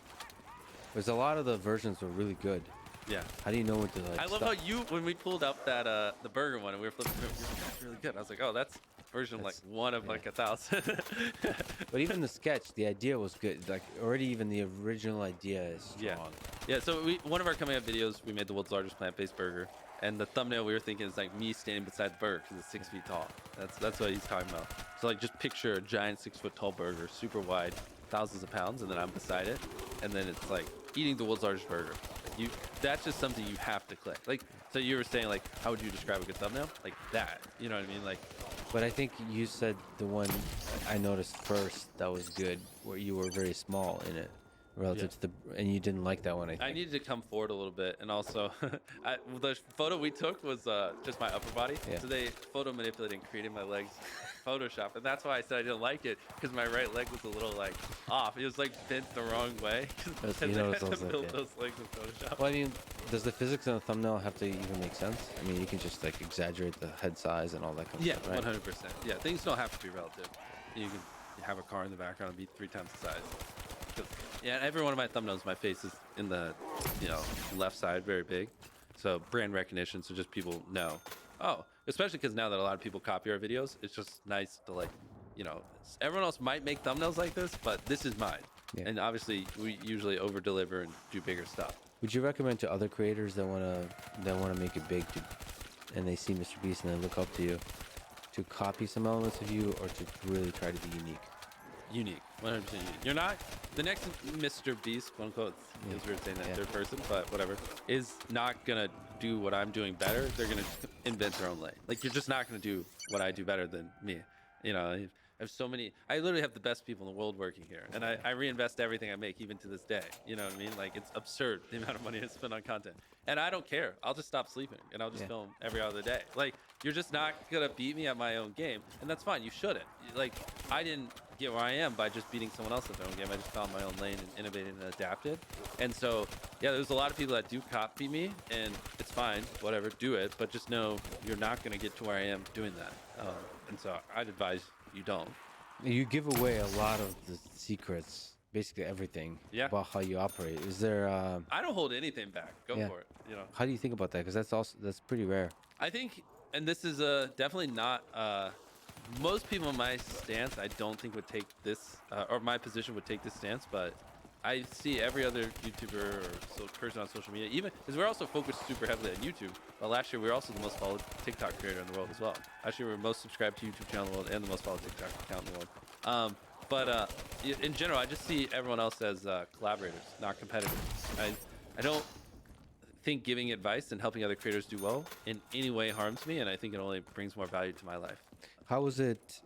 There's a lot of the versions were really good. Yeah. How do you know when to like? I love how when we pulled up that the burger one and we were flipping through, that's really good. I was like, oh, that's version like 1 of like 1,000. But even the sketch, the idea was good. Like already, even the original idea is strong. Yeah. So one of our coming up videos, we made the world's largest plant-based burger, and the thumbnail we were thinking is like me standing beside the burger because it's 6 feet tall. That's what he's talking about. So like just picture a giant 6-foot tall burger, super wide, thousands of pounds, and then I'm beside it, and then it's like eating the world's largest burger. That's just something you have to click. Like, so you were saying like, how would you describe a good thumbnail? Like that, you know what I mean? Like, but I think you said the one I noticed first that was good, where you were very small in it relative to and you didn't like that one. I needed to come forward a little bit, and also, the photo we took was just my upper body. Yeah. So they photo manipulated and created my legs, Photoshop, and that's why I said I didn't like it, because my right leg was a little like off. It was like bent the wrong way. You noticed I had to those, build those legs with Photoshop. Well, I mean, does the physics in a thumbnail have to even make sense? I mean, you can just like exaggerate the head size and all that kind of stuff, right? 100%. Yeah, things don't have to be relative. You can have a car in the background and be 3 times the size. Yeah, every one of my thumbnails, my face is in the left side, very big. So brand recognition, so just people know. Oh, especially because now that a lot of people copy our videos, it's just nice to like, everyone else might make thumbnails like this, but this is mine. Yeah. And obviously, we usually over deliver and do bigger stuff. Would you recommend to other creators that wanna make it big, and they see Mr. Beast and they look up to you, to copy some elements of you, or to really try to be unique? Unique, 100% unique. You're not the next Mr. Beast, quote unquote. It's weird saying that third person, but whatever. Is not gonna do what I'm doing better. They're gonna invent their own lane. Like, you're just not gonna do what I do better than me. I have so many. I literally have the best people in the world working here, and I reinvest everything I make, even to this day. You know what I mean? Like, it's absurd the amount of money I spend on content, and I don't care. I'll just stop sleeping and I'll just film every other day. Like, you're just not gonna beat me at my own game, and that's fine. You shouldn't. Like, I didn't get where I am by just beating someone else at their own game. I just found my own lane and innovated and adapted. And so, yeah, there's a lot of people that do copy me, and it's fine, whatever, do it. But just know you're not going to get to where I am doing that. And so I'd advise you don't. You give away a lot of the secrets, basically everything about how you operate. Is there? I don't hold anything back. Go for it. How do you think about that? Because that's pretty rare. I think, and this is definitely not. Most people in my stance, I don't think would take this, or my position would take this stance, but I see every other YouTuber or person on social media, even because we're also focused super heavily on YouTube. But last year we were also the most followed TikTok creator in the world as well. Last year we were most subscribed to YouTube channel in the world and the most followed TikTok account in the world. But in general, I just see everyone else as collaborators, not competitors. I don't think giving advice and helping other creators do well in any way harms me, and I think it only brings more value to my life. How was it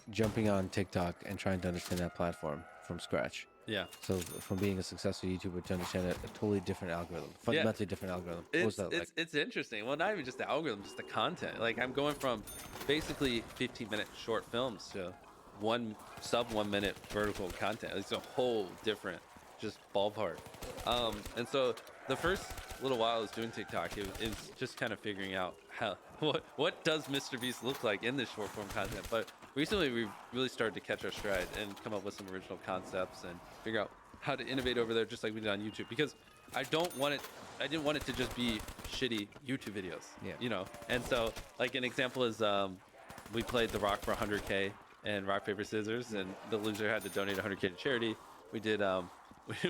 jumping on TikTok and trying to understand that platform from scratch? Yeah. So from being a successful YouTuber to understand a totally different algorithm, fundamentally different algorithm. What was that like? It's interesting. Well, not even just the algorithm, just the content. Like, I'm going from basically 15-minute short films to sub 1 minute vertical content. It's a whole different just ballpark. And so the first little while I was doing TikTok, it was just kind of figuring out what does Mr. Beast look like in this short form content. But recently we really started to catch our stride and come up with some original concepts and figure out how to innovate over there, just like we did on YouTube. Because I don't want it. I didn't want it to just be shitty YouTube videos. Yeah. You know. And so, like an example is, we played the Rock for 100K and rock paper scissors, and the loser had to donate 100K to charity. We did.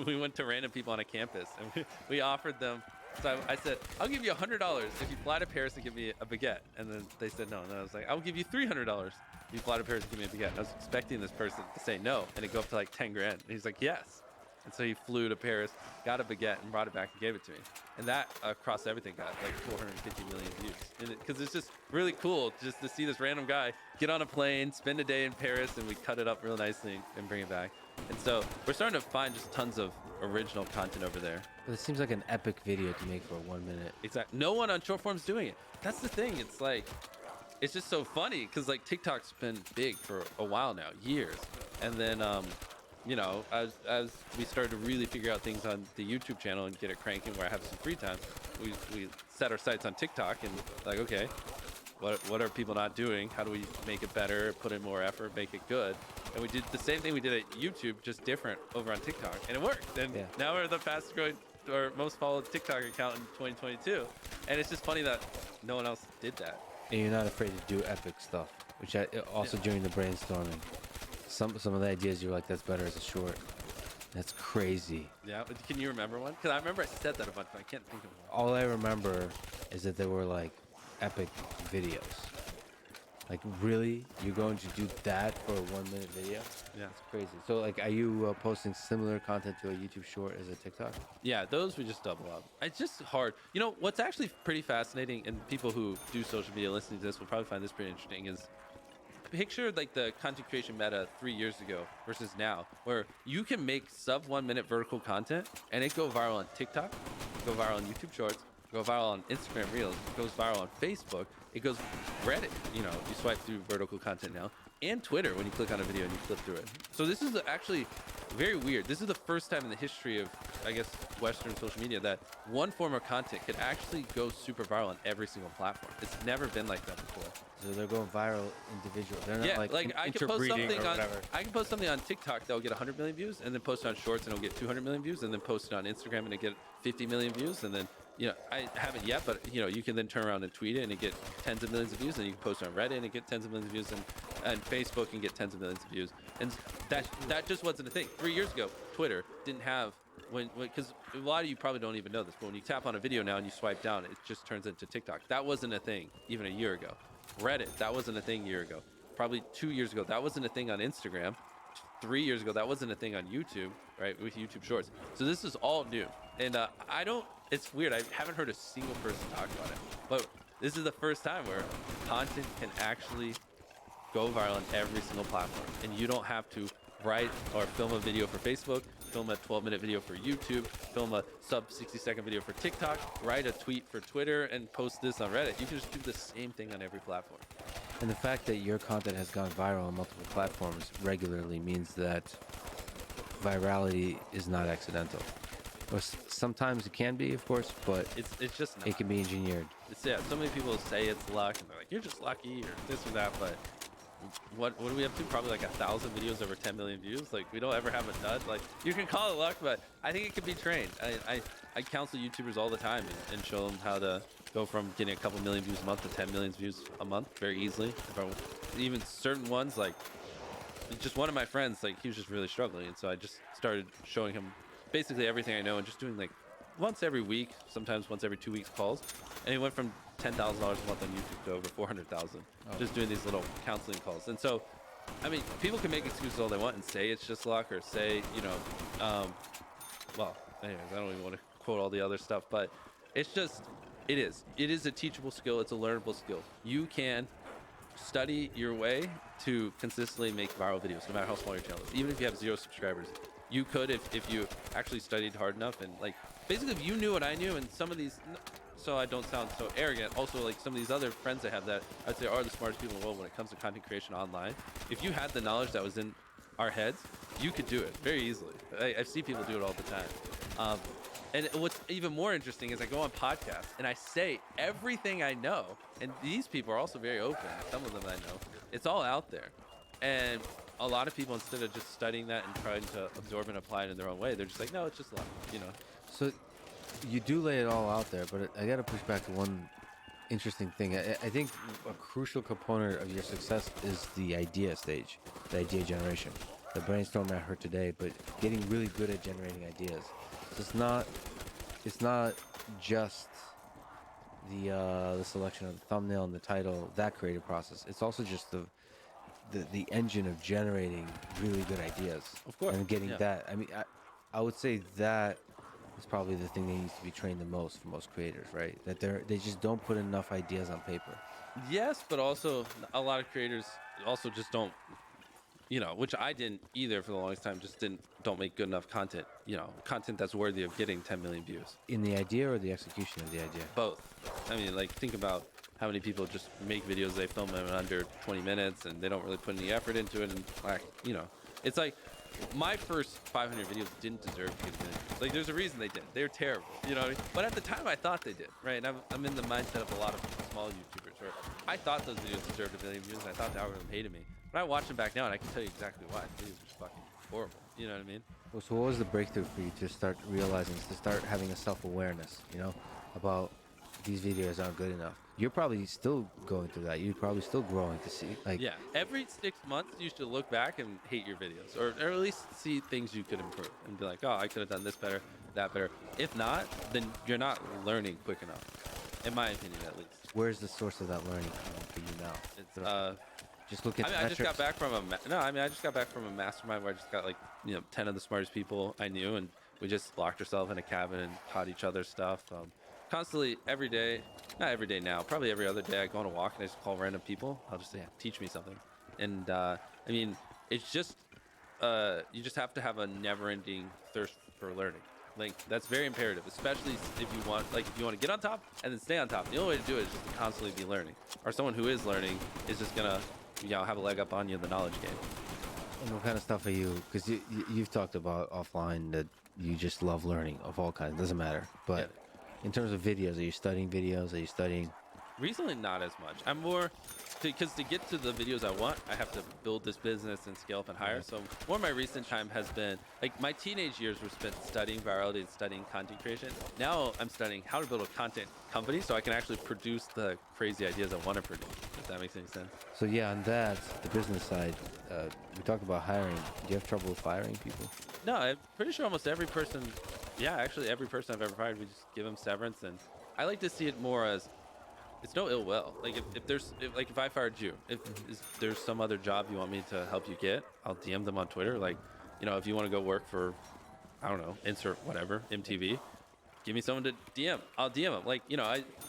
We went to random people on a campus, and we offered them. So I said, I'll give you $100 if you fly to Paris and give me a baguette. And then they said no. And I was like, I'll give you $300 if you fly to Paris and give me a baguette. And I was expecting this person to say no, and it go up to like 10 grand. And he's like, yes. And so he flew to Paris, got a baguette, and brought it back and gave it to me. And that across everything got like 450 million views. Because it's just really cool just to see this random guy get on a plane, spend a day in Paris, and we cut it up real nicely and bring it back. And so we're starting to find just tons of original content over there. But it seems like an epic video to make for 1 minute. Exactly. No one on short form's doing it. That's the thing. It's like, it's just so funny because like TikTok's been big for a while now, years. And then, you know, as we started to really figure out things on the YouTube channel and get it cranking where I have some free time, we set our sights on TikTok and like, okay, what are people not doing? How do we make it better, put in more effort, make it good? And we did the same thing we did at YouTube, just different over on TikTok, and it worked. And Yeah. now we're the fastest growing or most followed TikTok account in 2022. And it's just funny that no one else did that. And you're not afraid to do epic stuff, which also during the brainstorming, some of the ideas you're like, that's better as a short. That's crazy. Yeah, but can you remember one? Because I remember I said that a bunch, but I can't think of one. All I remember is that they were like epic videos. Like, really? You're going to do that for a 1 minute video? Yeah. That's crazy. So, like, are you posting similar content to a YouTube short as a TikTok? Yeah, those we just double up. It's just hard. You know, what's actually pretty fascinating, and people who do social media listening to this will probably find this pretty interesting, is picture like the content creation meta 3 years ago versus now, where you can make sub 1 minute vertical content and it go viral on TikTok, go viral on YouTube Shorts, go viral on Instagram Reels, it goes viral on Facebook, it goes Reddit, you know, you swipe through vertical content now, and Twitter when you click on a video and you flip through it. So this is actually very weird. This is the first time in the history of, I guess, Western social media that one form of content could actually go super viral on every single platform. It's never been like that before. So they're going viral individual. They're not Yeah, like, like I can post interbreeding something or on whatever. I can post something on TikTok that will get 100 million views, and then post it on Shorts and it'll get 200 million views, and then post it on Instagram and it get 50 million views, and then I haven't yet, but you can then turn around and tweet it and it get tens of millions of views, and you can post it on Reddit and it get tens of millions of views, and Facebook and get tens of millions of views, and that just wasn't a thing 3 years ago. Twitter didn't have because a lot of you probably don't even know this, but when you tap on a video now and you swipe down, it just turns into TikTok. That wasn't a thing even a year ago. Reddit, that wasn't a thing a year ago. Probably 2 years ago, that wasn't a thing on Instagram. 3 years ago, that wasn't a thing on YouTube, right, with YouTube Shorts. So this is all new. And it's weird, I haven't heard a single person talk about it. But this is the first time where content can actually go viral on every single platform. And you don't have to write or film a video for Facebook, film a 12-minute video for YouTube, film a sub 60-second video for TikTok, write a tweet for Twitter, and post this on Reddit. You can just do the same thing on every platform. And the fact that your content has gone viral on multiple platforms regularly means that virality is not accidental. Or sometimes it can be, of course, but It's just not. it can be engineered. So many people say it's luck, and they're like, you're just lucky, or this or that, but what are we up to? Probably like 1,000 videos over 10 million views. Like, we don't ever have a dud. Like, you can call it luck, but I think it can be trained. I counsel YouTubers all the time and show them how to go from getting a couple million views a month to 10 million views a month very easily. Even certain ones, like just one of my friends, like he was just really struggling, and so I just started showing him basically everything I know and just doing like once every week, sometimes once every 2 weeks calls, and he went from $10,000 a month on YouTube to over 400,000 just doing these little counseling calls. And so, I mean, people can make excuses all they want and say it's just luck, or say, well, anyways, I don't even want to quote all the other stuff, but it's just, it is a teachable skill. It's a learnable skill. You can study your way to consistently make viral videos, no matter how small your channel is. Even if you have 0 subscribers, you could if you actually studied hard enough, and like basically if you knew what I knew, and some of these, so I don't sound so arrogant, also like some of these other friends I have that I'd say are the smartest people in the world when it comes to content creation online. If you had the knowledge that was in our heads, you could do it very easily. I see people do it all the time. And what's even more interesting is I go on podcasts and I say everything I know, and these people are also very open. Some of them I know, it's all out there, and a lot of people, instead of just studying that and trying to absorb and apply it in their own way, they're just like, no, it's just luck, So You do lay it all out there, but I got to push back to one interesting thing. I think a crucial component of your success is the idea stage, the idea generation. The brainstorm I heard today, but getting really good at generating ideas. So it's not just the selection of the thumbnail and the title, that creative process. It's also just the engine of generating really good ideas. Of course, And getting yeah. that. I mean, I would say that is probably the thing that needs to be trained the most for most creators, right? That they just don't put enough ideas on paper. Yes, but also a lot of creators also just don't, which I didn't either for the longest time. Just don't make good enough content. Content that's worthy of getting 10 million views. In the idea or the execution of the idea? Both. I mean, like think about how many people just make videos, they film them in under 20 minutes, and they don't really put any effort into it. And it's like my first 500 videos didn't deserve to get a million views. Like there's a reason they did. They're terrible, you know what I mean? But at the time, I thought they did, right? And I'm in the mindset of a lot of small YouTubers where I thought those videos deserved a million views, and I thought the algorithm hated me. But I watch them back now, and I can tell you exactly why. The videos are just fucking horrible. You know what I mean? Well, so what was the breakthrough for you to start realizing, to start having a self-awareness, about these videos aren't good enough? You're probably still going through that. You're probably still growing to see, like, Yeah, every 6 months you should look back and hate your videos, or at least see things you could improve and be like, oh, I could have done this better, that better. If not, then you're not learning quick enough, in my opinion, at least. where's the source of that learning coming for you now? It's Just look at I mean, the I just got metrics. back from I just got back from a mastermind where I just got like 10 of the smartest people I knew, and we just locked ourselves in a cabin and taught each other stuff. Constantly, every day, not every day now, probably every other day, I go on a walk and I just call random people. I'll just say, teach me something. And I mean, it's just you just have to have a never-ending thirst for learning. Like that's very imperative, especially if you want to get on top and then stay on top. The only way to do it is just to constantly be learning. Or someone who is learning is just gonna have a leg up on you in the knowledge game. And what kind of stuff are you? Because you've talked about offline that you just love learning of all kinds. Doesn't matter. But in terms of videos, are you studying videos? Are you studying? Recently, not as much. I'm more because to get to the videos I want, I have to build this business and scale up and hire. So more of my recent time has been like my teenage years were spent studying virality and studying content creation. Now I'm studying how to build a content company so I can actually produce the crazy ideas I want to produce. If that makes any sense. So yeah, on that, the business side, we talked about hiring. Do you have trouble with firing people? No, I'm pretty sure almost every person, yeah, actually every person I've ever hired, we just give them severance. And I like to see it more as it's no ill will. Like if I fired you, if there's some other job you want me to help you get, I'll DM them on Twitter. Like, if you want to go work for, I don't know, insert whatever, MTV, give me someone to DM. I'll DM them. Like,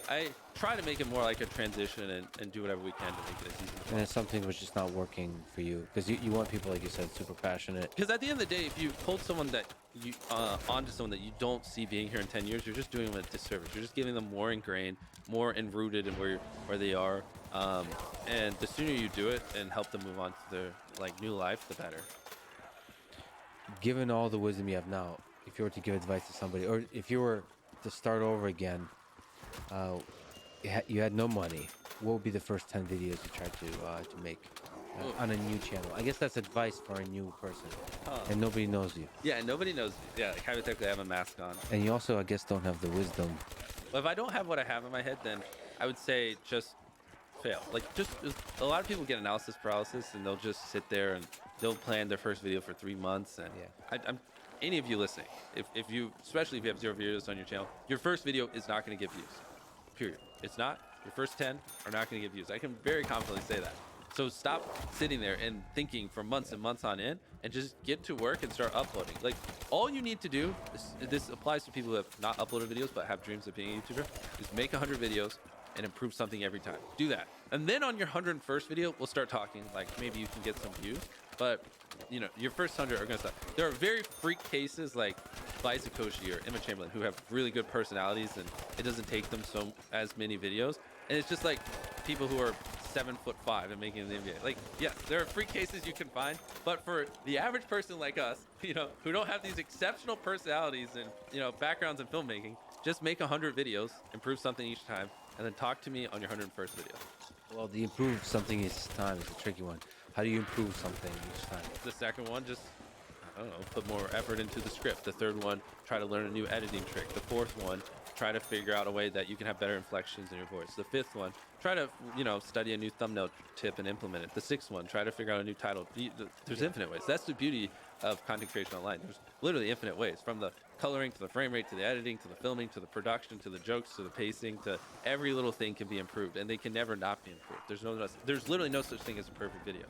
I try to make it more like a transition and do whatever we can to make it as easy as possible. And if something was just not working for you, because you want people, like you said, super passionate. Because at the end of the day, if you hold someone that you onto someone that you don't see being here in 10 years, you're just doing them a disservice. You're just giving them more ingrained, more enrooted in where they are. And the sooner you do it and help them move on to their new life, the better. Given all the wisdom you have now, if you were to give advice to somebody, or if you were to start over again, you had no money, what would be the first 10 videos you tried to make on a new channel? I guess that's advice for a new person, and nobody knows you. Yeah, and nobody knows. Yeah, like hypothetically, I have a mask on. And you also, I guess, don't have the wisdom. But if I don't have what I have in my head, then I would say just fail. Like, just a lot of people get analysis paralysis, and they'll just sit there and they'll plan their first video for 3 months. And I'm any of you listening, if you, especially if you have 0 videos on your channel, your first video is not going to get views. Period. It's not. Your first 10 are not going to get views. I can very confidently say that. So stop sitting there and thinking for months and months on end, and just get to work and start uploading. Like, all you need to do, this applies to people who have not uploaded videos but have dreams of being a YouTuber, is make 100 videos and improve something every time. Do that. And then on your 101st video, we'll start talking, like maybe you can get some views, but your first 100 are gonna stop. There are very freak cases like Bizakoshi or Emma Chamberlain who have really good personalities, and it doesn't take them as many videos. And it's just like people who are 7'5" and making the NBA. Like, yes, there are freak cases you can find, but for the average person like us, who don't have these exceptional personalities and backgrounds in filmmaking, just make 100 videos, improve something each time, and then talk to me on your 101st video. Well, the improve something each time is a tricky one. How do you improve something each time? The second one, just don't know, put more effort into the script. The third one, try to learn a new editing trick. The fourth one, try to figure out a way that you can have better inflections in your voice. The fifth one, try to, study a new thumbnail tip and implement it. The sixth one, try to figure out a new title. There's infinite ways. That's the beauty of content creation online. There's literally infinite ways, from the coloring to the frame rate to the editing to the filming to the production to the jokes to the pacing to every little thing can be improved, and they can never not be improved. There's literally no such thing as a perfect video.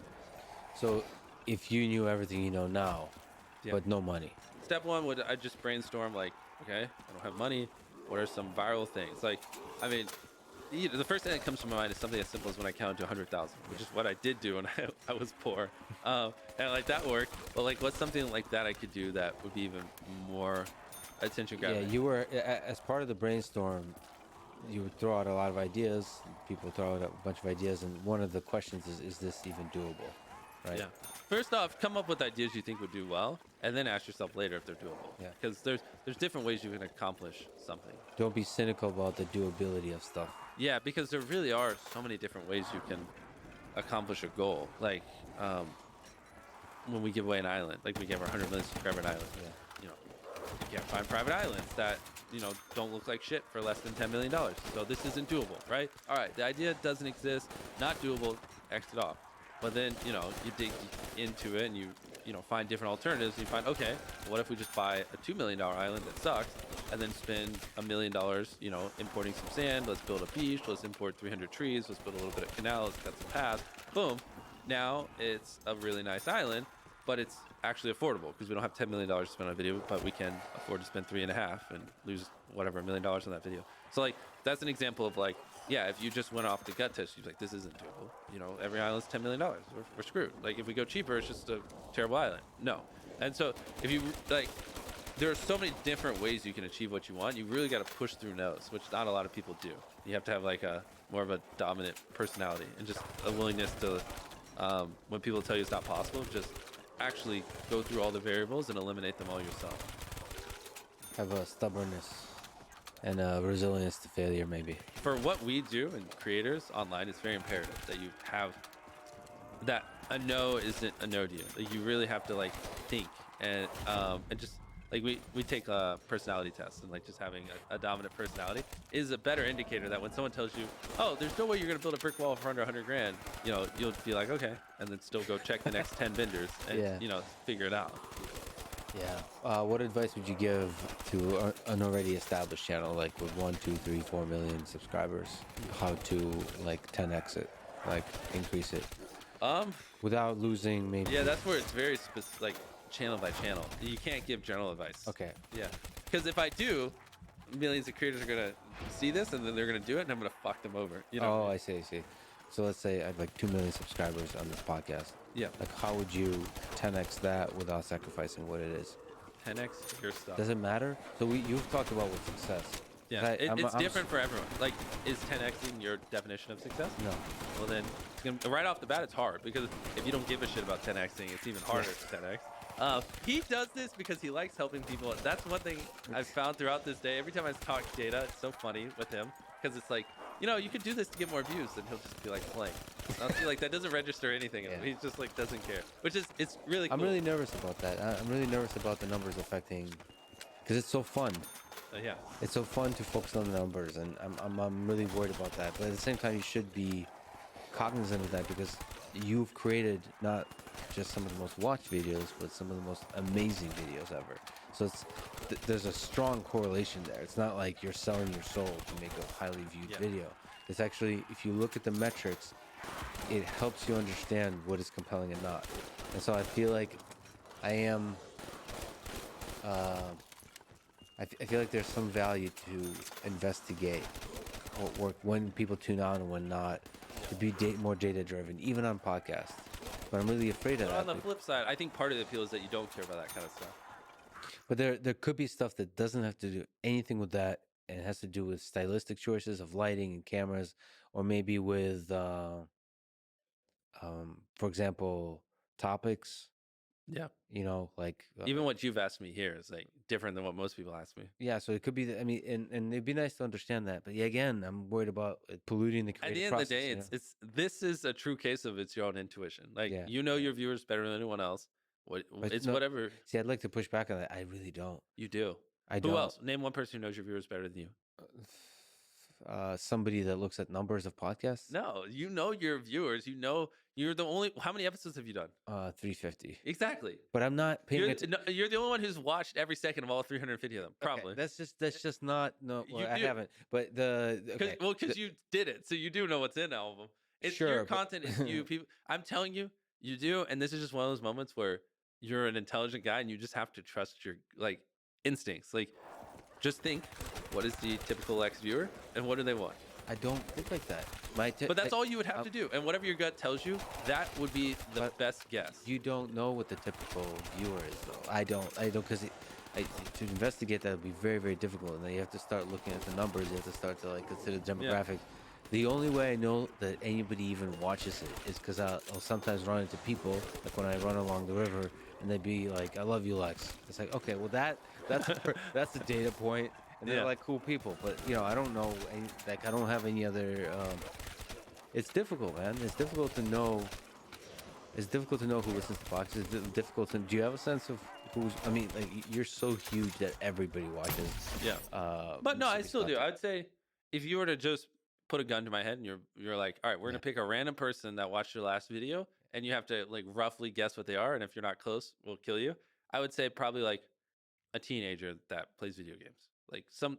So if you knew everything you know now, Yeah. but no money, Step one would I just brainstorm like, okay, I don't have money. What are some viral things? Like, I mean, the first thing that comes to my mind is something as simple as when I counted to 100,000, which is what I did do when I was poor. And like that worked. But like, what's something like that I could do that would be even more attention grabbing? yeah, you were as part of the brainstorm. You would throw out a lot of ideas. People would throw out a bunch of ideas, and one of the questions is this even doable? Right? Yeah. First off, come up with ideas you think would do well, and then ask yourself later if they're doable. Yeah. Because there's different ways you can accomplish something. Don't be cynical about the doability of stuff. Yeah, because there really are so many different ways you can accomplish a goal. Like when we give away an island, like we gave our 100 million subscriber an island. Yeah. You can't find private islands that don't look like shit for less than $10 million. So this isn't doable, right? All right, the idea doesn't exist, not doable, exit off. But then you dig into it and you find different alternatives. And you find, okay, what if we just buy a $2 million island that sucks, and then spend $1 million, importing some sand. Let's build a beach. Let's import 300 trees. Let's build a little bit of canal. Let's cut some paths. Boom. Now it's a really nice island, but it's actually affordable because we don't have $10 million to spend on a video, but we can afford to spend 3.5 and lose whatever $1 million on that video. So like that's an example of like, yeah, if you just went off the gut test, you'd be like, this isn't doable. Every island's $10 million. We're screwed. Like if we go cheaper, it's just a terrible island. No. And so if you like, there are so many different ways you can achieve what you want. You really got to push through no's, which not a lot of people do. You have to have like more of a dominant personality and just a willingness to, when people tell you it's not possible, just actually go through all the variables and eliminate them all yourself. Have a stubbornness and a resilience to failure, maybe. For what we do and creators online, it's very imperative that you have that a no isn't a no to you. Like you really have to like think and just like we take a personality test, and like just having a dominant personality is a better indicator that when someone tells you, oh, there's no way you're gonna build a brick wall for under 100 grand, you'll be like, okay, and then still go check the next 10 vendors and figure it out. Yeah. What advice would you give to an already established channel, like with 1, 2, 3, 4 million subscribers? How to like 10x it, like increase it, without losing maybe? Yeah, that's where it's very specific, like channel by channel. You can't give general advice. Okay. Yeah, because if I do, millions of creators are gonna see this and then they're gonna do it, and I'm gonna fuck them over. Oh, I see. So let's say I have like 2 million subscribers on this podcast. Yeah. Like, how would you 10x that without sacrificing what it is? 10x your stuff. Does it matter? So you've talked about what success. Yeah, it's different for everyone. Like, is 10xing your definition of success? No. Well, then right off the bat, it's hard because if you don't give a shit about 10xing, it's even harder to 10x. He does this because he likes helping people. That's one thing I've found throughout this day. Every time I talk data, it's so funny with him because it's like, you could do this to get more views, and he'll just be like playing. Honestly, like that doesn't register anything. Yeah. He just like doesn't care, it's really cool. I'm really nervous about that. I'm really nervous about the numbers affecting, because it's so fun. Yeah. It's so fun to focus on the numbers, and I'm really worried about that. But at the same time, you should be cognizant of that because you've created not just some of the most watched videos, but some of the most amazing videos ever. So there's a strong correlation there. It's not like you're selling your soul to make a highly viewed video. It's actually, if you look at the metrics, it helps you understand what is compelling and not. And so I feel like I am, I feel like there's some value to investigate or when people tune on and when not, to be more data driven, even on podcasts. But I'm really afraid of that. On the flip side, I think part of the appeal is that you don't care about that kind of stuff. But there could be stuff that doesn't have to do anything with that, and it has to do with stylistic choices of lighting and cameras, or maybe with, for example, topics. Yeah. Like even what you've asked me here is like different than what most people ask me. Yeah, so it could be. I mean, and it'd be nice to understand that. But yeah, again, I'm worried about it polluting the creative process. At the end of the day, this is a true case of it's your own intuition. Like your viewers better than anyone else. But It's no, whatever see, I'd like to push back on that. I really don't. you do. I Who don't. else? Name one person who knows your viewers better than you. Somebody that looks at numbers of podcasts. No, you know your viewers. You know you're the only. How many episodes have you done? 350. Exactly. But I'm not paying You're, attention. no, you're the only one who's watched every second of all 350 of them. Probably. That's just not no. Well, You I do. haven't. But okay. Because you did it, so you do know what's in all of them. It's Sure, your but- content is you. People, I'm telling you, you do, and this is just one of those moments where you're an intelligent guy, and you just have to trust your instincts. Like, just think, what is the typical ex viewer, and what do they want? I don't think like that. But that's all you would have to do, and whatever your gut tells you, that would be the best guess. You don't know what the typical viewer is, though. I don't, because to investigate that would be very, very difficult. And then you have to start looking at the numbers. You have to start to consider the demographic. The only way I know that anybody even watches it is because I'll sometimes run into people, like when I run along the river, and they'd be like, "I love you, Lex." It's like, okay, well that's that's the data point, and they're like cool people. But I don't know, I don't have any other. It's difficult, man. It's difficult to know. It's difficult to know who listens to podcasts. It's difficult to. Do you have a sense of who's? I mean, you're so huge that everybody watches. Yeah. But no, I still do. I'd say if you were to just put a gun to my head and you're like, all right, we're gonna pick a random person that watched your last video, and you have to roughly guess what they are, and if you're not close, we'll kill you. I would say probably a teenager that plays video games. Some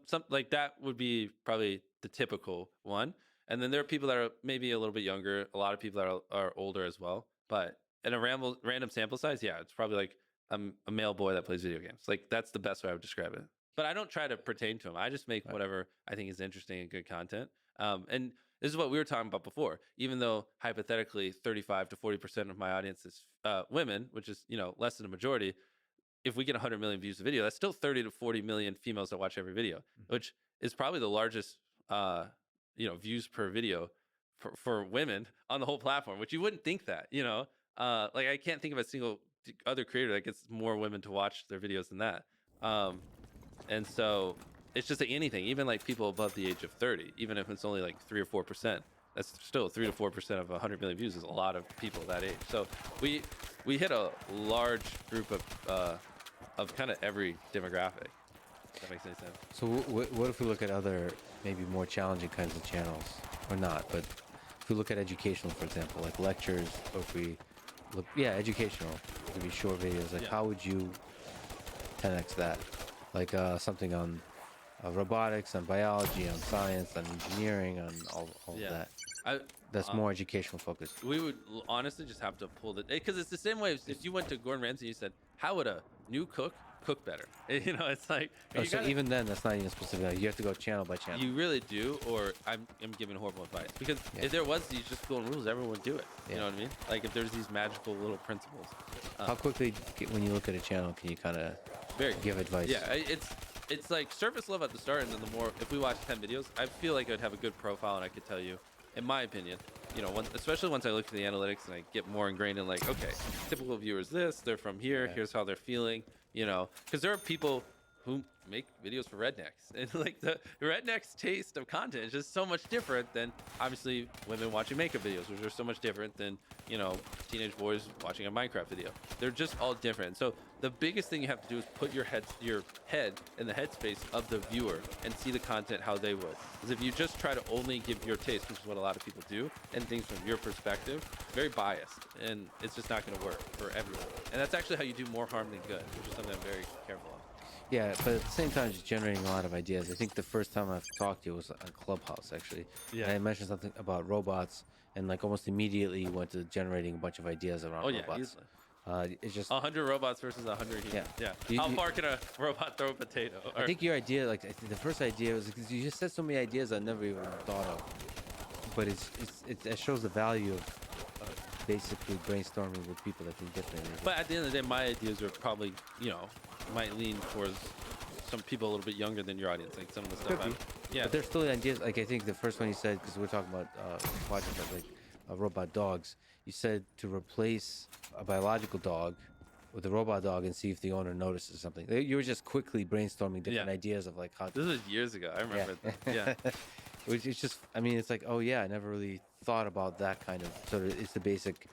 that would be probably the typical one. And then there are people that are maybe a little bit younger, a lot of people that are older as well. But in a random sample size, yeah, it's probably a male boy that plays video games. That's the best way I would describe it. But I don't try to pertain to him. I just make whatever I think is interesting and good content. And this is what we were talking about before. Even though hypothetically 35 to 40% of my audience is women, which is less than a majority, if we get 100 million views a video, that's still 30 to 40 million females that watch every video, which is probably the largest views per video for women on the whole platform, which you wouldn't think that. I can't think of a single other creator that gets more women to watch their videos than that. And so it's just anything, even people above the age of 30, even if it's only 3 or 4%, that's still 3 to 4% of 100 million views is a lot of people that age. So we hit a large group of kind of every demographic. If that makes any sense. So what if we look at other maybe more challenging kinds of channels, or not? But if we look at educational, for example, like lectures, or if we look, educational, it could be short videos. How would you 10x that? Something on robotics, on biology, on science, on engineering, on all of that. That's more educational focused. We would honestly just have to pull because it's the same way if you went to Gordon Ramsay and you said, how would a new cook better? It's so even then, that's not even specific. You have to go channel by channel. You really do, or I'm giving horrible advice. Because if there was these just golden rules, everyone would do it. You know what I mean? If there's these magical little principles. How quickly, when you look at a channel, can you kind of give advice? Yeah, it's surface level at the start, and then the more, if we watch 10 videos, I feel like I'd have a good profile, and I could tell you, in my opinion, especially once I look at the analytics and I get more ingrained in okay, typical viewers they're from here, here's how they're feeling, because there are people who make videos for rednecks, and the rednecks taste of content is just so much different than obviously women watching makeup videos, which are so much different than teenage boys watching a Minecraft video. They're just all different. So the biggest thing you have to do is put your head in the headspace of the viewer and see the content how they would. Because if you just try to only give your taste, which is what a lot of people do, and things from your perspective, very biased, and it's just not going to work for everyone. And that's actually how you do more harm than good, which is something I'm very careful of. Yeah, but at the same time, just generating a lot of ideas. I think the first time I've talked to you was on Clubhouse, actually. Yeah. And I mentioned something about robots, and almost immediately you went to generating a bunch of ideas around robots. Easily. It's just 100 robots versus 100 humans. Yeah. How far can a robot throw a potato? I think your idea, I think the first idea was because you just said so many ideas I never even thought of. But it shows the value of basically brainstorming with people that think differently. But at the end of the day, my ideas are probably might lean towards some people a little bit younger than your audience, some of the stuff. But there's still ideas. I think the first one you said, because we're talking about projects robot dogs. You said to replace a biological dog with a robot dog and see if the owner notices something. You were just quickly brainstorming different ideas of how. This was years ago. I remember. Yeah. Which is just. I mean, it's oh yeah, I never really thought about that kind of. Sort of, it's the basic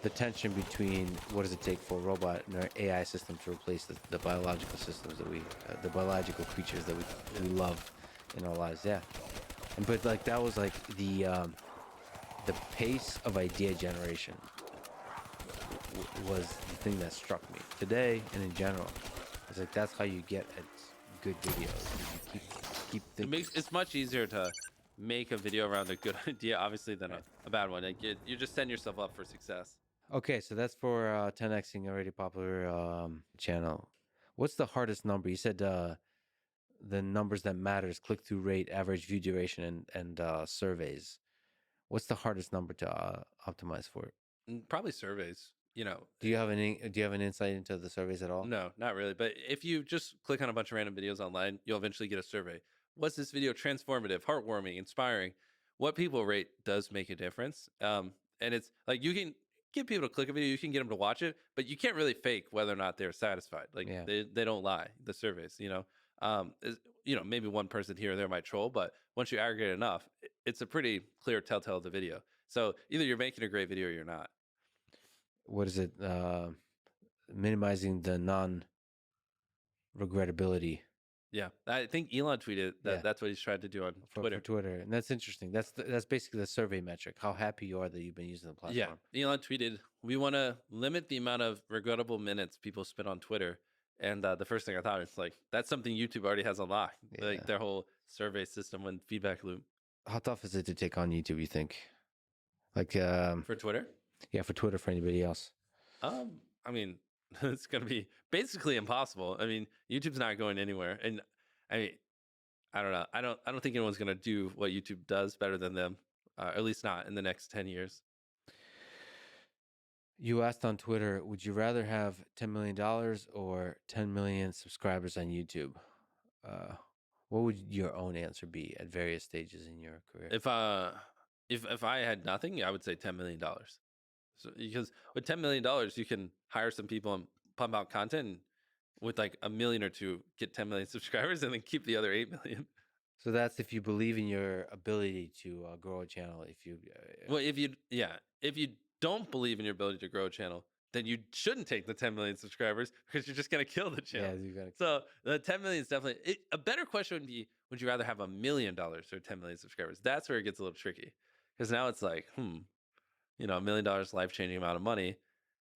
the tension between what does it take for a robot and our AI system to replace the biological systems that the biological creatures that we love in our lives. Yeah, and but like that was like the pace of idea generation was the thing that struck me today and in general. It's like that's how you get at good videos. Is you keep thinking. It's much easier to make a video around a good idea, obviously, than Right. a bad one. Like you just setting yourself up for success. Okay, so that's for 10xing already popular channel. What's the hardest number? You said the numbers that matters: click through rate, average view duration, and surveys. What's the hardest number to optimize for? Probably surveys. Do you have an insight into the surveys at all? No, not really. But if you just click on a bunch of random videos online, you'll eventually get a survey. Was this video transformative, heartwarming, inspiring? What people rate does make a difference. And it's like you can get people to click a video, you can get them to watch it, but you can't really fake whether or not they're satisfied. Like Yeah. they don't lie. The surveys. Maybe one person here or there might troll, but once you aggregate enough, it's a pretty clear telltale of the video. So either you're making a great video or you're not. What is it? Minimizing the non-regrettability. Yeah, I think Elon tweeted Yeah. that that's what he's trying to do on For Twitter. Twitter, and that's interesting. That's basically the survey metric. How happy you are that you've been using the Yeah, platform. Elon tweeted, "We want to limit the amount of regrettable minutes people spend on Twitter." And the first thing I thought is like that's something YouTube already has unlocked, like Yeah. their whole survey system and feedback loop How tough is it to take on YouTube? You think? Like, for Twitter. yeah, for Twitter, for anybody else. I mean, it's gonna be basically impossible. I mean, YouTube's not going anywhere, and I mean, I don't know. I don't think anyone's gonna do what YouTube does better than them, at least not in the next 10 years. You asked on Twitter, would you rather have $10 million or 10 million subscribers on YouTube? Uh, what would your own answer be at various stages in your career? If I had nothing, I would say $10 million. So because with $10 million, you can hire some people and pump out content and with like a million or two, get 10 million subscribers and then keep the other 8 million. So that's if you believe in your ability to grow a channel. If you, Well, if you don't believe in your ability to grow a channel, then you shouldn't take the 10 million subscribers because you're just gonna kill the yeah, channel. you gotta. So the 10 million is definitely a better question would be: would you rather have $1 million or 10 million subscribers? That's where it gets a little tricky because now it's like, $1 million, life changing amount of money.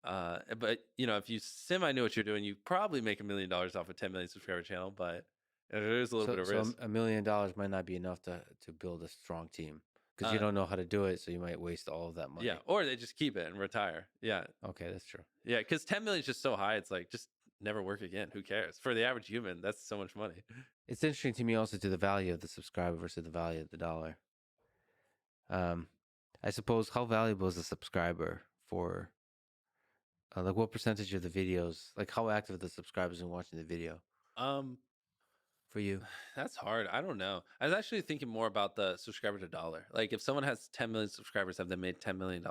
But if you semi knew what you're doing, you probably make $1 million off a 10 million subscriber channel. But there is a little bit of So risk. $1 million might not be enough to build a strong team because you Uh, don't know how to do it. So you might waste all of that money. yeah, or they just keep it and retire. Yeah, Okay, that's true. yeah, because 10 million is just so high. It's like just never work again. Who cares? For the average human, that's so much money. It's interesting to me also to the value of the subscriber versus the value of the dollar. I suppose how valuable is a subscriber for like what percentage of the videos, like how active are the subscribers in watching the video Um, for you? that's hard. I don't know. I was actually thinking more about the subscriber to dollar. Like if someone has 10 million subscribers, have they made $10 million?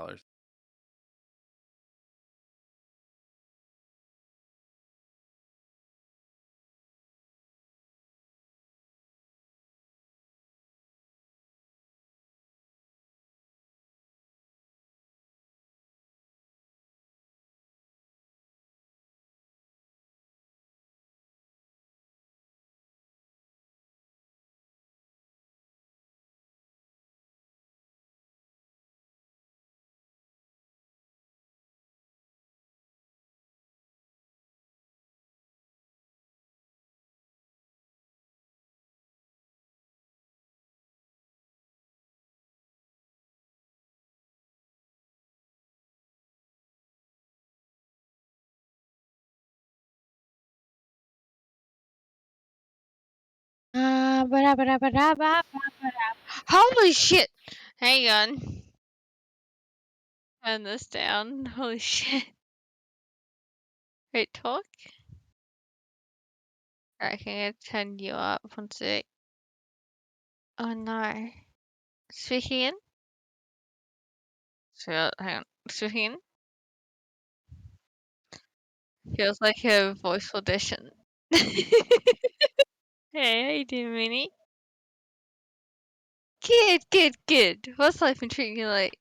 Ba-da-ba-da-ba-da-ba-ba-ba-da. Holy shit! Hang on. Turn this down. Holy shit. Wait, talk? Alright, can I turn you up? One sec. Oh no. Speaking in? So, hang on. Speaking in? Feels like a voice audition. Hey, how you doing, Minnie? Good, good, good. What's life been treating you like?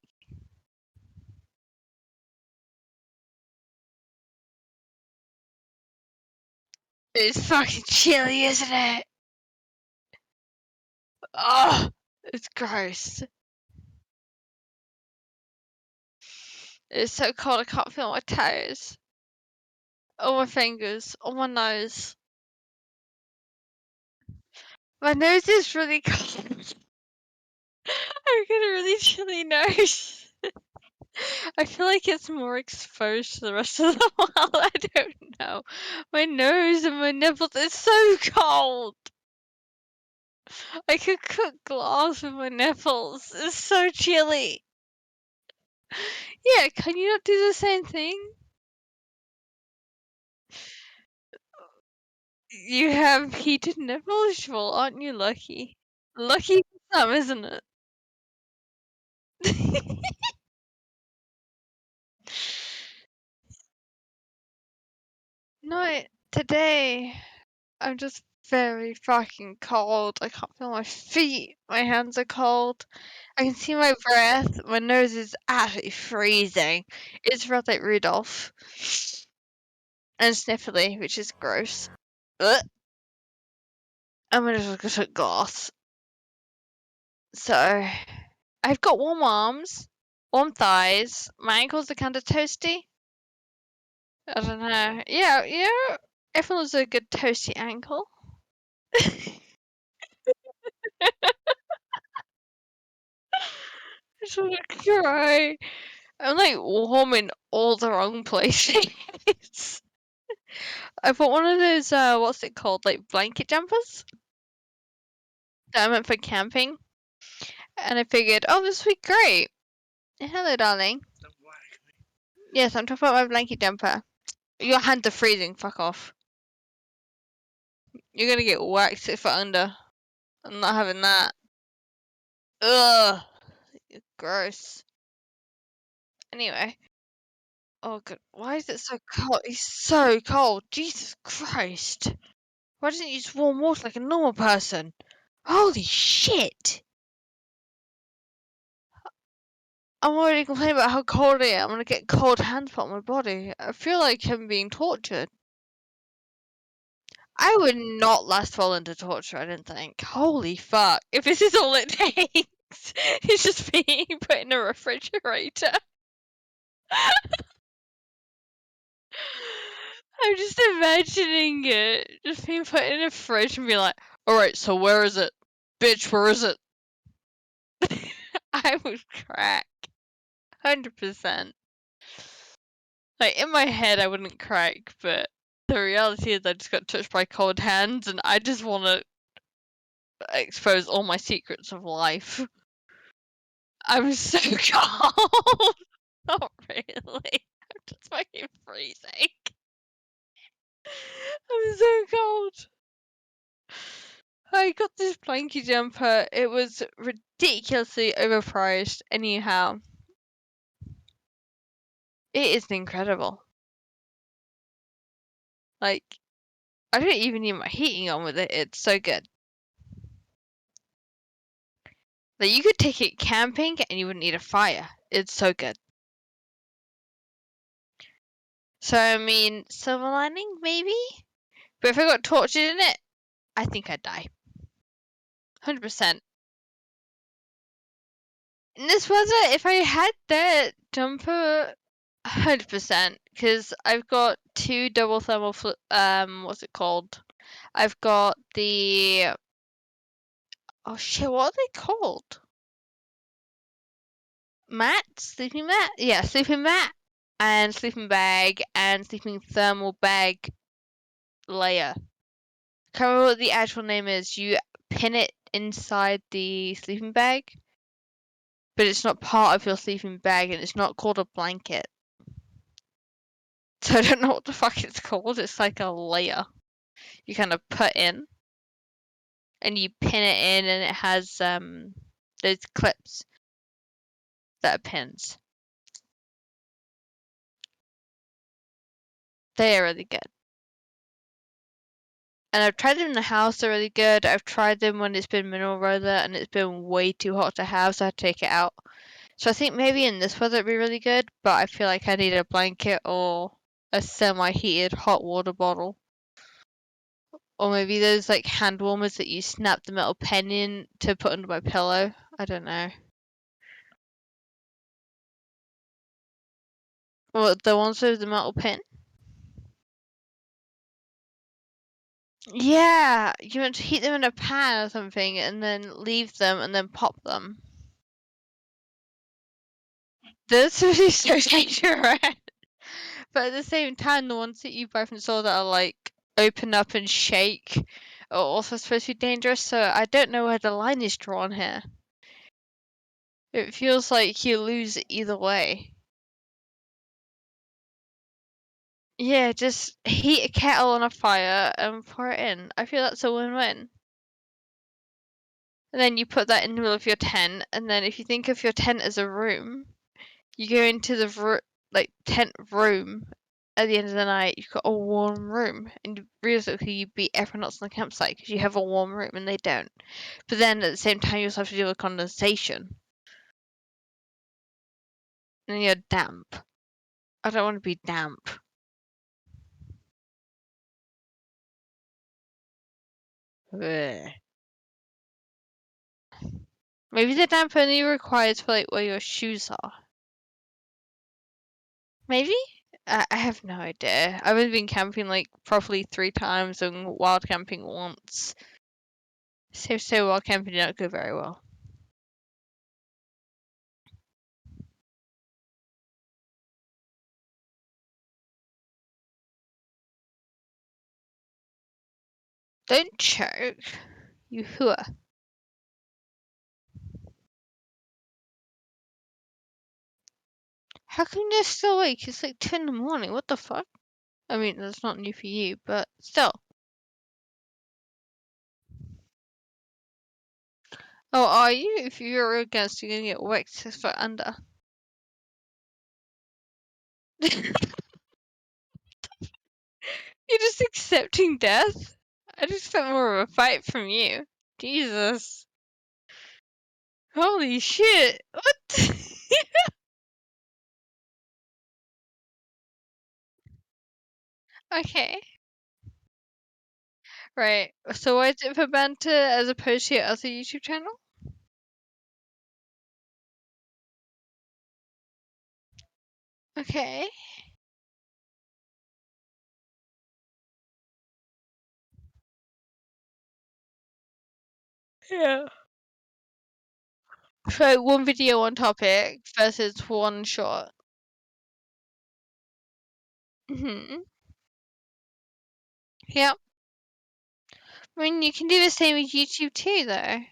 It's fucking chilly, isn't it? Oh, it's gross. It's so cold I can't feel my toes. Or my fingers. Or my nose. My nose is really cold. I've got a really chilly nose. I feel like it's more exposed to the rest of the world. I don't know. My nose and my nipples is so cold. I could cook glass with my nipples. It's so chilly. Yeah, can you not do the same thing? You have heated nipples? Well, aren't you lucky? Lucky for some, isn't it? No, today I'm just very fucking cold. I can't feel my feet. My hands are cold. I can see my breath. My nose is absolutely freezing. It's red like Rudolph. And sniffly, which is gross. Ugh. I'm gonna just go to glass. So, I've got warm arms, warm thighs. My ankles are kind of toasty. I don't know. Yeah, yeah. Everyone loves a good toasty ankle. I just want to cry. I'm like warm in all the wrong places. I bought one of those, what's it called? Like blanket jumpers that I meant for camping. And I figured, oh, this would be great. Hello, darling. Yes, I'm talking about my blanket jumper. Your hands are freezing. Fuck off. You're gonna get whacked 6 foot under. I'm not having that. Ugh. Gross. Anyway. Oh, God. Why is it so cold? It's so cold. Jesus Christ. Why doesn't you use warm water like a normal person? Holy shit. I'm already complaining about how cold I am. I'm gonna get cold hands put on my body. I feel like I'm being tortured. I would not last well into torture, I didn't think. Holy fuck. If this is all it takes, it's just being put in a refrigerator. I'm just imagining it. Just being put in a fridge and be like, alright, so where is it? Bitch, where is it? I would crack. 100%. Like, in my head, I wouldn't crack, but the reality is I just got touched by cold hands and I just want to expose all my secrets of life. I'm so cold. Not really. I'm just fucking freezing. I'm so cold. I got this blankie jumper. It was ridiculously overpriced. Anyhow, it is incredible. Like, I don't even need my heating on with it. It's so good. Like, you could take it camping and you wouldn't need a fire. It's so good. So, I mean, silver lining, maybe? But if I got tortured in it, I think I'd die. 100%. In this weather, if I had that jumper, 100%, because I've got 2 double thermal, what's it called? I've got the, oh shit, what are they called? Mat? Sleeping mat? Yeah, sleeping mat and sleeping bag and sleeping thermal bag layer. Can't remember what the actual name is. You pin it inside the sleeping bag, but it's not part of your sleeping bag and it's not called a blanket. So I don't know what the fuck it's called. It's like a layer you kind of put in and you pin it in and it has those clips that are pins. They are really good. And I've tried them in the house, they're really good. I've tried them when it's been mineral weather and it's been way too hot to have, so I had to take it out. So I think maybe in this weather it'd be really good, but I feel like I need a blanket or a semi-heated hot water bottle. Or maybe those like hand warmers that you snap the metal pen in to put under my pillow. I don't know. Or the ones with the metal pin. Yeah, you want to heat them in a pan or something and then leave them and then pop them. That's really so dangerous. But at the same time, the ones that you buy from the store that are like open up and shake are also supposed to be dangerous. So I don't know where the line is drawn here. It feels like you lose either way. Yeah, just heat a kettle on a fire and pour it in. I feel that's a win-win. And then you put that in the middle of your tent, and then if you think of your tent as a room, you go into the tent room at the end of the night, you've got a warm room, and realistically you beat everyone else on the campsite because you have a warm room and they don't. But then at the same time, you also have to deal with condensation, and you're damp. I don't want to be damp. Ugh. Maybe the damp only requires for like where your shoes are. Maybe? I have no idea. I've only been camping like probably 3 times and wild camping once. So wild camping did not go very well. Don't choke, you hooah. How come you're still awake? It's like 2 in the morning. What the fuck? I mean, that's not new for you, but still. Oh, are you? If you're against, you're gonna get whacked 6 foot under. You're just accepting death? I just expect more of a fight from you. Jesus. Holy shit. What? Okay. Right. So why is it for banter as opposed to your other YouTube channel? Okay. Yeah. So one video on topic versus one short. Mhm. Yep. I mean, you can do the same with YouTube too, though.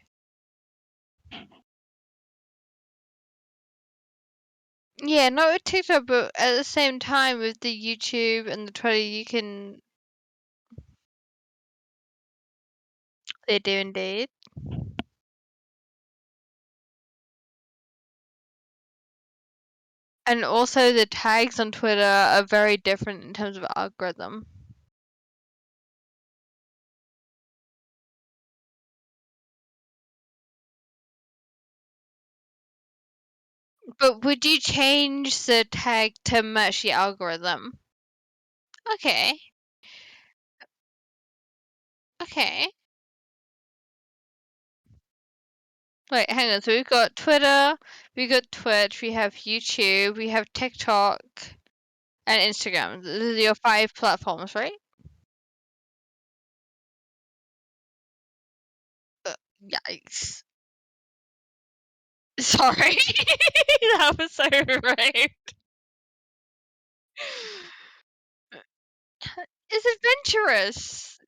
Yeah, not with TikTok, but at the same time with the YouTube and the Twitter, you can. They do indeed. And also, the tags on Twitter are very different in terms of algorithm. But would you change the tag to match the algorithm? Okay. Okay. Wait, hang on. So we've got Twitter, we've got Twitch, we have YouTube, we have TikTok, and Instagram. These are your 5 platforms, right? Yikes. Sorry. That was so rude. It's adventurous.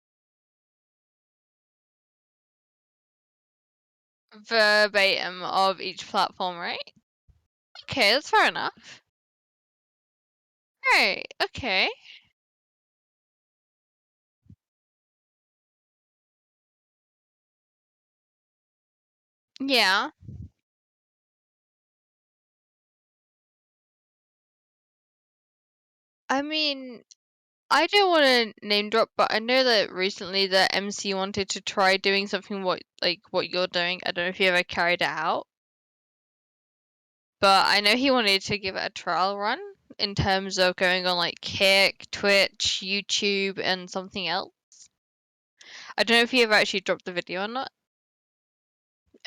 Verbatim of each platform, right? Okay, that's fair enough. Right, okay. Yeah. I mean, I don't want to name drop, but I know that recently the MC wanted to try doing something what you're doing. I don't know if you ever carried it out, but I know he wanted to give it a trial run in terms of going on like Kick, Twitch, YouTube, and something else. I don't know if he ever actually dropped the video or not.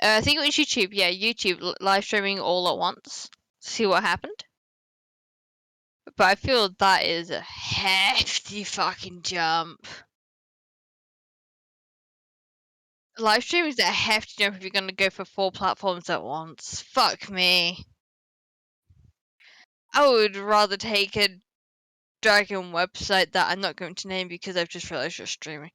I think it was YouTube. Yeah, YouTube live streaming all at once. See what happened. But I feel that is a hefty fucking jump. Live stream is a hefty jump if you're gonna go for 4 platforms at once. Fuck me. I would rather take a dragon website that I'm not going to name because I've just realized you're streaming.